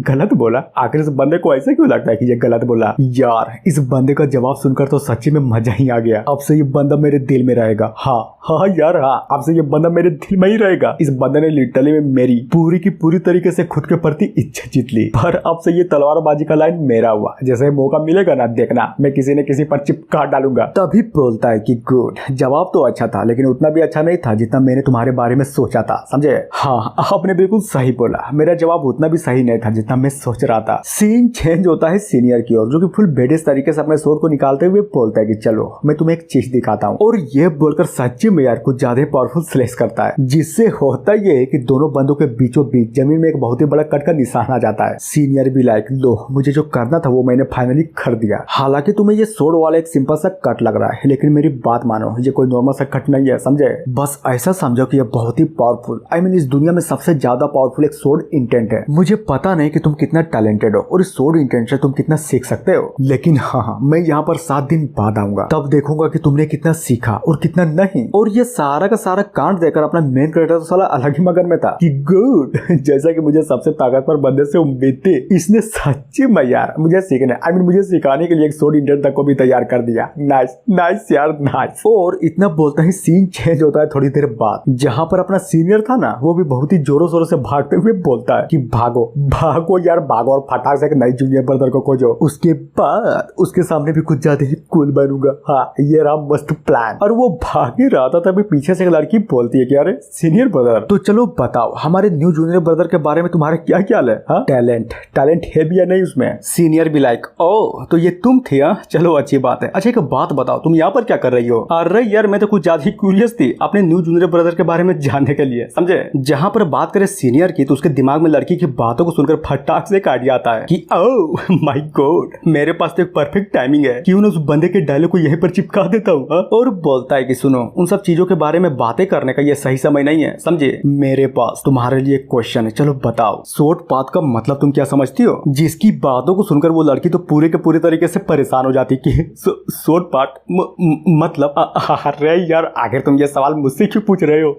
गलत बोला। आखिर इस बंदे को ऐसा क्यों लगता है कि ये गलत बोला। यार इस बंदे का जवाब सुनकर तो सच्ची में मजा ही आ गया। अब से ये बंदा मेरे दिल में रहेगा। हाँ यार हाँ, अब से ये बंदा मेरे दिल में ही रहेगा। इस बंदे ने लिटरली में मेरी पूरी की पूरी तरीके से खुद के प्रति इच्छा जीत ली। पर अब से से ये तलवारबाजी का लाइन मेरा हुआ। जैसे मौका मिलेगा ना, देखना मैं किसी न किसी पर चिपका डालूंगा। तभी बोलता है कि गुड, जवाब तो अच्छा था लेकिन उतना भी अच्छा नहीं था जितना मैंने तुम्हारे बारे में सोचा था, समझे? हाँ, आपने बिल्कुल सही बोला, मेरा जवाब उतना भी सही नहीं था जितना मैं सोच रहा था। सीन चेंज होता है सीनियर की ओर, जो कि फुल बेडिस तरीके से अपने स्वॉर्ड को निकालते हुए बोलता है कि चलो मैं तुम्हें एक चीज दिखाता हूँ। और ये बोलकर सच्ची में यार कुछ ज्यादा पावरफुल स्लैश करता है, जिससे होता ये है कि दोनों बंदों के बीचों बीच जमीन में एक बहुत ही बड़ा कट का निशान आ जाता है। सीनियर भी लाइक, लो मुझे जो करना था वो मैंने फाइनली कर दिया। हालांकि तुम्हें ये स्वॉर्ड वाला एक सिंपल सा कट लग रहा है, लेकिन मेरी बात मानो, ये कोई नॉर्मल सा कट नहीं है, समझे? बस ऐसा समझो कि ये बहुत ही पावरफुल, आई मीन इस दुनिया में सबसे ज्यादा पावरफुल एक स्वॉर्ड इंटेंट है। मुझे पता नहीं कि तुम कितना टैलेंटेड हो और इस स्वॉर्ड इंटेंट से तुम कितना सीख सकते हो, लेकिन हाँ, मैं यहाँ पर 7 दिन बाद आऊंगा, तब देखूंगा कि तुमने कितना सीखा और कितना नहीं। और ये सारा का सारा कांड देखकर अपना मेन कैरेक्टर तो साला अलग ही मगन में था कि गुड, जैसा कि मुझे सबसे ताकतवर बंदे से उम्मीद थी, इसने सच्ची में यार मुझे सीखने, आई मीन मुझे सिखाने के लिए एक स्वॉर्ड इंटेंट तक को भी तैयार कर दिया। नाइस नाइस यार, नाइस। और इतना बोलता ही सीन चेंज होता है थोड़ी देर बाद, जहाँ पर अपना सीनियर था ना, वो भी बहुत ही जोरों शोरों से भागते हुए बोलता है कि भागो भागो यार भागो और फटाक से एक नई जूनियर ब्रदर को खोजो। उसके बाद उसके सामने भी कुछ ज्यादा ही कूल बनूंगा। हाँ, ये रहा मस्त प्लान। और वो भाग ही रहा था तभी पीछे से एक लड़की बोलती है कि अरे सीनियर ब्रदर, तो चलो बताओ हमारे न्यू जूनियर ब्रदर के बारे में तुम्हारा क्या ख्याल है? हाँ, टैलेंट है भी या नहीं उसमें? सीनियर भी लाइक, ओ तो ये तुम थे? हाँ चलो अच्छी बात है। अच्छा एक बात बताओ, तुम यहाँ पर क्या कर रही हो? अरे यार मैं तो कुछ ज्यादा ही क्यूरियस थी अपने न्यू जूनियर ब्रदर के बारे में जानने के लिए, समझे? जहाँ पर बात करें सीनियर की, तो उसके दिमाग में लड़की की बातों को सुनकर फटाक से काट आता है कि ओह माय गॉड, मेरे पास तो एक परफेक्ट टाइमिंग है, क्यों ना उस बंदे के डायलॉग को यहीं पर चिपका देता हूँ। और बोलता है कि सुनो, उन सब चीजों के बारे में बातें करने का ये सही समय नहीं है, समझे? मेरे पास तुम्हारे लिए क्वेश्चन है, चलो बताओ स्वॉर्ड पाथ का मतलब तुम क्या समझती हो? जिसकी बातों को सुनकर वो लड़की तो पूरे के पूरे तरीके से परेशान हो जाती कि स्वॉर्ड पाथ मतलब अरे यार आखिर तुम ये सवाल मुझसे क्यों पूछ रहे हो?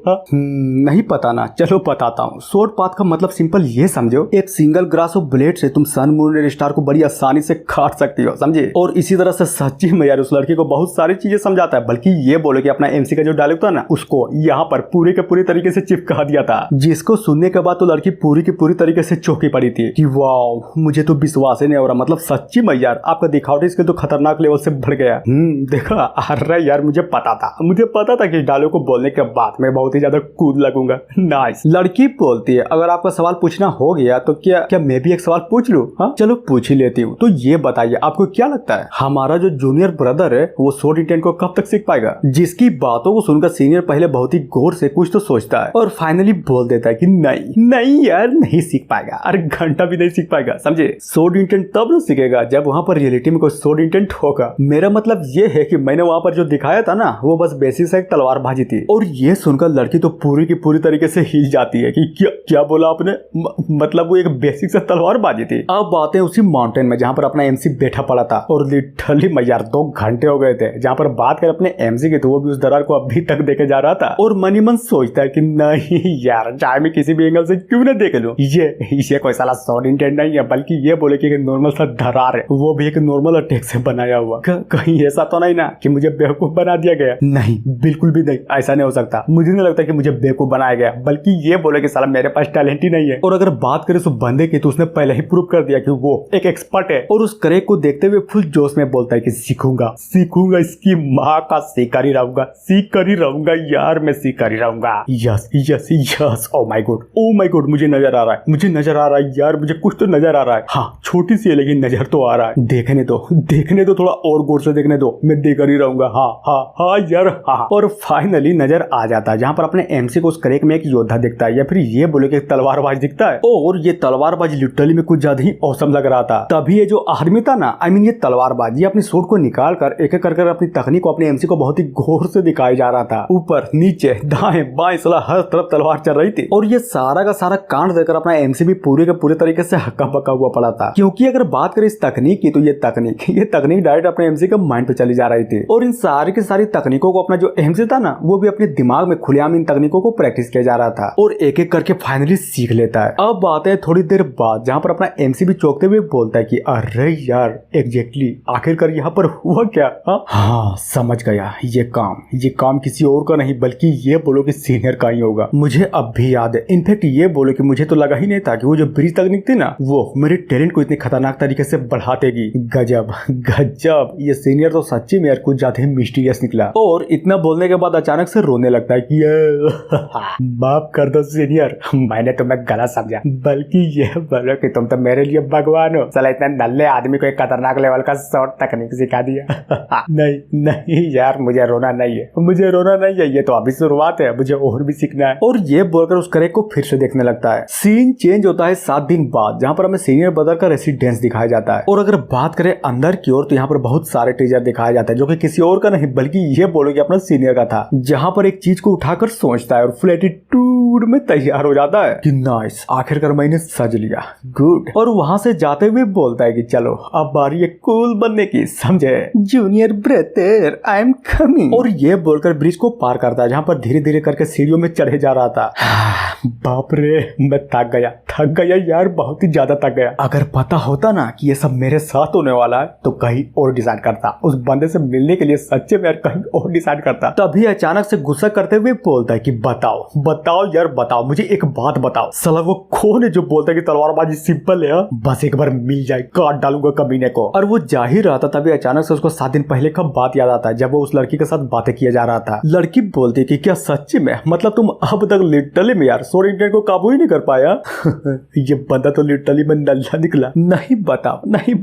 नहीं पता ना, चलो बताता हूँ। स्वॉर्ड पाथ का मतलब सिंपल ये समझो, एक सिंगल ग्रास ऑफ ब्लेड से तुम सन मून और स्टार को बड़ी आसानी से काट सकती हो, समझे? और इसी तरह से सच्ची में यार उस लड़की को बहुत सारी चीजें समझाता है, बल्कि ये बोले कि अपना एमसी का जो डायलॉग था ना, उसको यहाँ पर पूरे के पूरे तरीके से चिपका दिया था, जिसको सुनने के बाद तो लड़की पूरी की पूरी तरीके से चौंकी पड़ी थी कि वाह, मुझे तो विश्वास ही नहीं हो रहा, मतलब सच्ची में यार आपका दिखावटी स्किल तो खतरनाक लेवल से बढ़ गया। देखा, अरे यार मुझे पता था कि डायलॉग को बोलने के बाद मैं बहुत ही ज्यादा कूल लगूंगा। नाइस। लड़की बोलती है अगर आपका सवाल पूछना हो गया तो क्या मैं भी एक सवाल पूछ लूं? हाँ चलो पूछ ही लेती हूँ। तो ये बताइए आपको क्या लगता है हमारा जो जूनियर ब्रदर है वो स्वॉर्ड इंटेंट को कब तक सीख पाएगा? जिसकी बातों को सुनकर सीनियर पहले बहुत ही गौर से कुछ तो सोचता है और फाइनली बोल देता है कि नहीं यार नहीं सीख पाएगा, अरे घंटा भी नहीं सीख पाएगा, समझे? स्वॉर्ड इंटेंट तब न सीखेगा जब वहाँ पर रियलिटी में कोई स्वॉर्ड इंटेंट होगा। मेरा मतलब ये है कि मैंने वहाँ पर जो दिखाया था ना, वो बस बेसिक से एक तलवारबाजी थी। और ये सुनकर लड़की तो पूरी की पूरी तरीके से हिल जाती है कि क्या बोला आपने? मतलब वो एक बेसिक से तलवारबाजी थी। अब बात है उसी माउंटेन में जहाँ पर अपना एमसी बैठा पड़ा था और लिटरली मैं यार 2 घंटे हो गए थे। जहाँ पर बात कर अपने एमसी की, तो वो भी उस दरार को अभी तक देखे जा रहा था और मनी मन सोचता है कि नहीं यार, चाहे मैं किसी भी एंगल से क्यों ना देख लूं, ये कोई साला स्वॉर्ड इंटेंट नहीं है, बल्कि ये बोले कि एक नॉर्मल सा दरार है, वो भी एक नॉर्मल अटैक से बनाया हुआ। कहीं ऐसा तो नहीं ना कि मुझे बेवकूफ बना दिया गया? नहीं, बिल्कुल भी नहीं, ऐसा नहीं हो सकता। मुझे नहीं लगता कि मुझे बेवकूफ बनाया गया, बल्कि ये बोले कि साला मेरे पास टैलेंट ही नहीं है। और अगर बात करें उस बंदे की, तो उसने पहले ही प्रूव कर दिया कि वो एक एक्सपर्ट है। और उस क्रैक को देखते हुए फुल जोश में बोलता है कि सीखूंगा इसकी माँ का सीकर ही रहूंगा यार, मैं सीकर ही रहूंगा। यस ओ माय गॉड, मुझे नजर आ रहा है यार, मुझे कुछ तो नजर आ रहा है। हाँ छोटी सी है लेकिन नजर तो आ रहा है। देखने दो थोड़ा और गौर से देखने दो, मैं देकर ही रहूंगा। हाँ यार हाँ। और फाइनली नजर आ जाता है जहाँ पर अपने एमसी को उस क्रैक में एक योद्धा दिखता है, या फिर ये बोले कि तलवारबाज दिखता है। और ये तलवारबाज लिटरली में कुछ ज्यादा ही औसम लग रहा था। तभी ये जो आदमी था ना, आई मीन ये तलवारबाज, ये अपनी सूट को निकाल कर एक एक कर अपनी तकनीक को अपने एमसी को बहुत ही गौर से दिखाई जा रहा था। ऊपर नीचे दाएं बाएं सला हर तरफ तलवार चल रही थी। और ये सारा का सारा कांड देखकर अपना एमसी भी पूरे के पूरे तरीके से हक्का बक्का हुआ पड़ा था, क्योंकि अगर बात करें इस तकनीक की, तो ये तकनीक डायरेक्ट अपने एमसी के माइंड पे चली जा रही थी। और इन सारी की सारी तकनीकों को अपना जो एमसी था ना, वो भी अपने दिमाग में खुलेआम इन तकनीकों को प्रैक्टिस किया जा रहा था और एक एक करके फाइनली सीख लेता है। अब बात है थोड़ी देर बाद, जहाँ पर अपना एमसी भी चौंकते हुए बोलता है कि अरे यार एग्जैक्टली आखिरकार यहाँ पर हुआ क्या? हाँ समझ गया, ये काम किसी और का नहीं, बल्कि ये बोलो कि सीनियर का ही होगा। मुझे अब भी याद है, इनफैक्ट ये बोलो कि मुझे तो लगा ही नहीं था कि वो जो ब्रिज तकनीक थी ना, वो वो मेरे टैलेंट को इतनी खतरनाक तरीके से बढ़ा देगी। गजब गजब, ये सीनियर तो सच्ची में यार कुछ ज्यादा ही मिस्टीरियस निकला। और इतना बोलने के बाद अचानक से रोने लगता है कि माफ कर दो सीनियर, मैंने तुम्हें गलत समझा, बल्कि यह बोलो कि तुम तो मेरे लिए भगवान हो। साला इतने नल्ले आदमी को एक खतरनाक लेवल का शॉर्ट तकनीक सिखा दिया। नहीं नहीं यार, मुझे रोना नहीं है, मुझे रोना नहीं है, ये तो अभी शुरुआत है, मुझे और भी सीखना है। और ये बोलकर उस करे को फिर से देखने लगता है। सीन चेंज होता है 7 दिन बाद, जहाँ पर हमें सीनियर ब्रदर का रेसिडेंस दिखाया जाता है। और अगर बात करें अंदर की ओर तो यहाँ पर बहुत सारे टीजर दिखाया जाता है जो कि किसी और का नहीं बल्कि ये बोलो कि अपना सीनियर का था, जहाँ पर एक चीज को उठाकर सोचता है और फ्लैटिट्यूड में तैयार हो जाता है कि नाइस, आखिरकार मैंने सज लिया, गुड। और वहां से जाते हुए बोलता है कि चलो अब बारी है कूल बनने की, समझे junior brother, I am coming. और ये बोलकर ब्रिज को पार करता है, जहाँ पर धीरे धीरे करके सीढ़ियों में चढ़े जा रहा था। बाप रे, मैं थक गया यार, बहुत ही ज्यादा थक गया। अगर पता होता ना कि ये सब मेरे साथ होने वाला है तो कहीं और डिसाइड करता, उस बंदे से मिलने के लिए सच्चे में यार कहीं और डिसाइड करता। तभी अचानक से गुस्सा करते हुए बोलता है कि बताओ यार बताओ, मुझे एक बात बताओ। साला वो कौन है जो बोलता है कि तलवारबाजी सिंपल है, बस एक बार मिल जाए काट डालूंगा कमीने को। और वो जा ही रहा था तभी अचानक से उसको 7 दिन पहले का बात याद आता है, जब वो उस लड़की के साथ बातें किया जा रहा था। लड़की बोलती है कि क्या सच्ची में, मतलब तुम अब तक लिटरली में यार सोर इंडियन को काबू ही नहीं कर पाया। ये बंदा तो लिटरली में नल्ला निकला। नहीं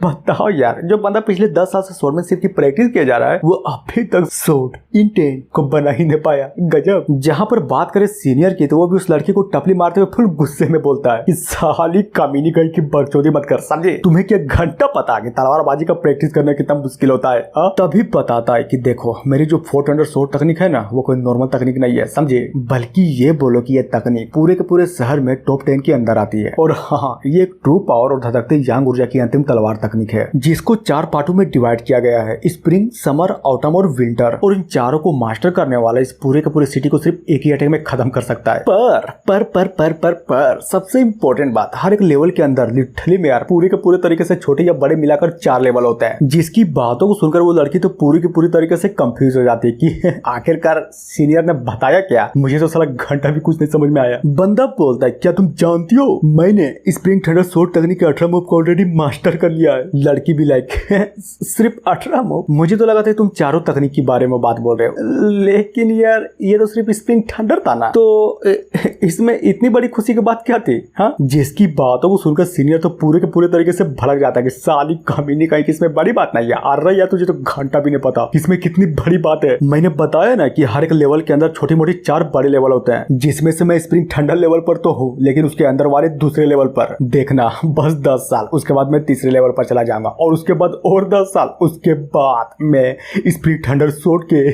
बताओ यार, जो बंदा पिछले 10 साल से स्वॉर्डमैनशिप की प्रैक्टिस किया जा रहा है वो अभी तक स्वॉर्ड इंटेंट को बना ही नहीं पाया। गजब। जहाँ पर बात करें सीनियर की तो वो भी उस लड़की को टपली मारते हुए फुल गुस्से में बोलता है कि साली कमीनी कहीं की बकचोदी मत कर, समझे? तुम्हें क्या घंटा पता है कि तलवारबाजी का प्रैक्टिस करना कितना मुश्किल होता है? तभी बताता है कि देखो मेरी जो 400 स्वॉर्ड तकनीक है ना, वो कोई नॉर्मल तकनीक नहीं है, समझे, बल्कि ये बोलो कि ये तकनीक पूरे के पूरे शहर में टॉप 10 के अंदर आती है। और हाँ, ये एक ट्रू पावर और धधकते यांग ऊर्जा की अंतिम तलवार तकनीक है, जिसको 4 पार्टों में डिवाइड किया गया है, स्प्रिंग, समर, ऑटम और विंटर। और इन चारों को मास्टर करने वाला इस पूरे के पूरे सिटी को सिर्फ एक ही अटैक में खत्म कर सकता है। पर सबसे इंपॉर्टेंट बात, हर एक लेवल के अंदर लिटरली में यार पूरे के पूरे तरीके से छोटे या बड़े मिलाकर 4 लेवल होते हैं, जिसकी बातों को सुनकर वो लड़की तो पूरी की पूरी तरीके से कंफ्यूज हो जाती है कि आखिरकार सीनियर ने बताया क्या। मुझे तो साला घंटा भी कुछ नहीं समझ में आया। बंदा बोलता है क्या तुम जानती हो मैंने स्प्रिंग थंडर स्वॉर्ड तकनीक के 18 मूव को ऑलरेडी मास्टर कर लिया है। लड़की भी लाइक सिर्फ 18 मूव? मुझे तो लगा था तुम चारों तकनीक के बारे में बात बोल रहे हो, लेकिन यार ये तो सिर्फ स्प्रिंग थंडर था ना, तो इसमें इतनी बड़ी खुशी की बात क्या थी? हाँ, जिसकी बातों को सुनकर सीनियर तो पूरे के पूरे तरीके से भड़क जाता है कि साली कमीनी कहीं इसमें बड़ी बात नहीं है। अरे यार तुझे तो घंटा भी नहीं पता इसमें कितनी बड़ी बात है। मैंने बताया ना कि हर एक लेवल के अंदर छोटी मोटी 4 बड़े लेवल होते हैं, जिसमें से मैं स्प्रिंग थंडर लेवल पर तो हूँ, लेकिन उसके अंदर वाले दूसरे लेवल पर देखना बस 10 साल, उसके बाद मैं तीसरे लेवल पर चला जाऊंगा, और उसके बाद और 10 साल, उसके बाद मैं स्प्रिंग थंडर स्वॉर्ड के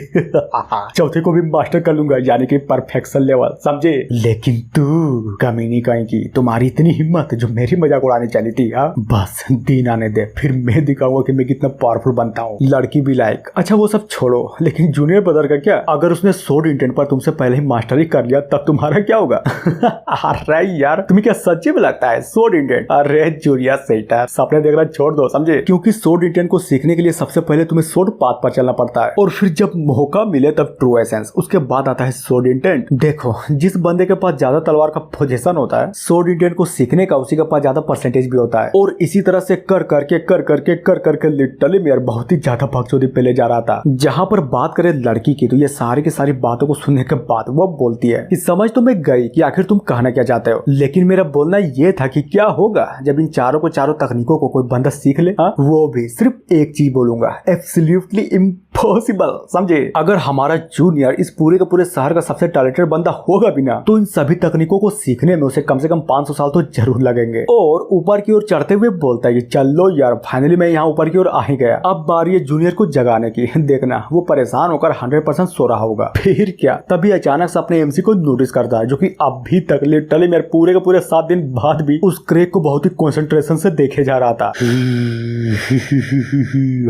चौथे को भी मास्टर कर लूंगा, यानी कि परफेक्शन लेवल, समझे? लेकिन तू कमीनी कहीं की, तुम्हारी इतनी हिम्मत जो मेरी मजाक उड़ाने चली थी। बस दिन आने दे, फिर मैं दिखाऊंगा कि मैं कितना पावरफुल बनता हूँ। लड़की भी लाइक अच्छा वो सब छोड़ो, लेकिन जूनियर ब्रदर का क्या? अगर उसने स्वॉर्ड इंटेंट पर तुमसे पहले ही मास्टरी कर लिया तब तुम्हारा क्या होगा? अरे यार तुम्हें क्या सच्ची में लगता है स्वॉर्ड इंटेंट? अरे जूनियर सेटर, सपने देखना छोड़ दो, समझे? क्योंकि स्वॉर्ड इंटेंट को सीखने के लिए सबसे पहले तुम्हें स्वॉर्ड पाथ पर चलना पड़ता है, और फिर जब मौका मिले तब ट्रू एसेंस, उसके बाद आता है स्वॉर्ड इंटेंट। देखो जिस बंदे के पास ज्यादा तलवार का पोजीशन होता है, स्वॉर्ड इंटेंट को सीखने का उसी के पास ज्यादा परसेंटेज भी होता है। और इसी तरह से कर करके लिटरली में यार बहुत ही ज्यादा बकचोदी पे ले जा रहा था। जहाँ पर बात करें लड़की की, तो ये सारी की सारी बातों को सुनने के बाद वो बोलती है कि समझ तो मैं गई कि आखिर तुम कहना क्या चाहते हो, लेकिन मेरा बोलना ये था कि क्या होगा जब इन चारों तकनीकों को कोई बंदा सीख ले, वो भी सिर्फ एक चीज बोलूंगा, एब्सोल्युटली इम्पॉसिबल, समझे? अगर हमारा जूनियर इस पूरे के पूरे शहर का सबसे टैलेंटेड बंदा होगा भी ना, तो इन सभी तकनीकों को सीखने में उसे कम से कम 500 साल तो जरूर लगेंगे। और ऊपर की ओर चढ़ते हुए बोलता है कि चलो यार फाइनली मैं यहाँ ऊपर की ओर आ ही गया, अब बारी है जूनियर को जगाने की। देखना वो परेशान होकर 100% सो रहा होगा। फिर क्या, तभी अचानक से अपने एमसी को नोटिस करता है, जो कि अभी तक लिटरली मेरे पूरे के पूरे 7 दिन बाद भी उस क्रेक को बहुत ही कंसंट्रेशन से देखे जा रहा था।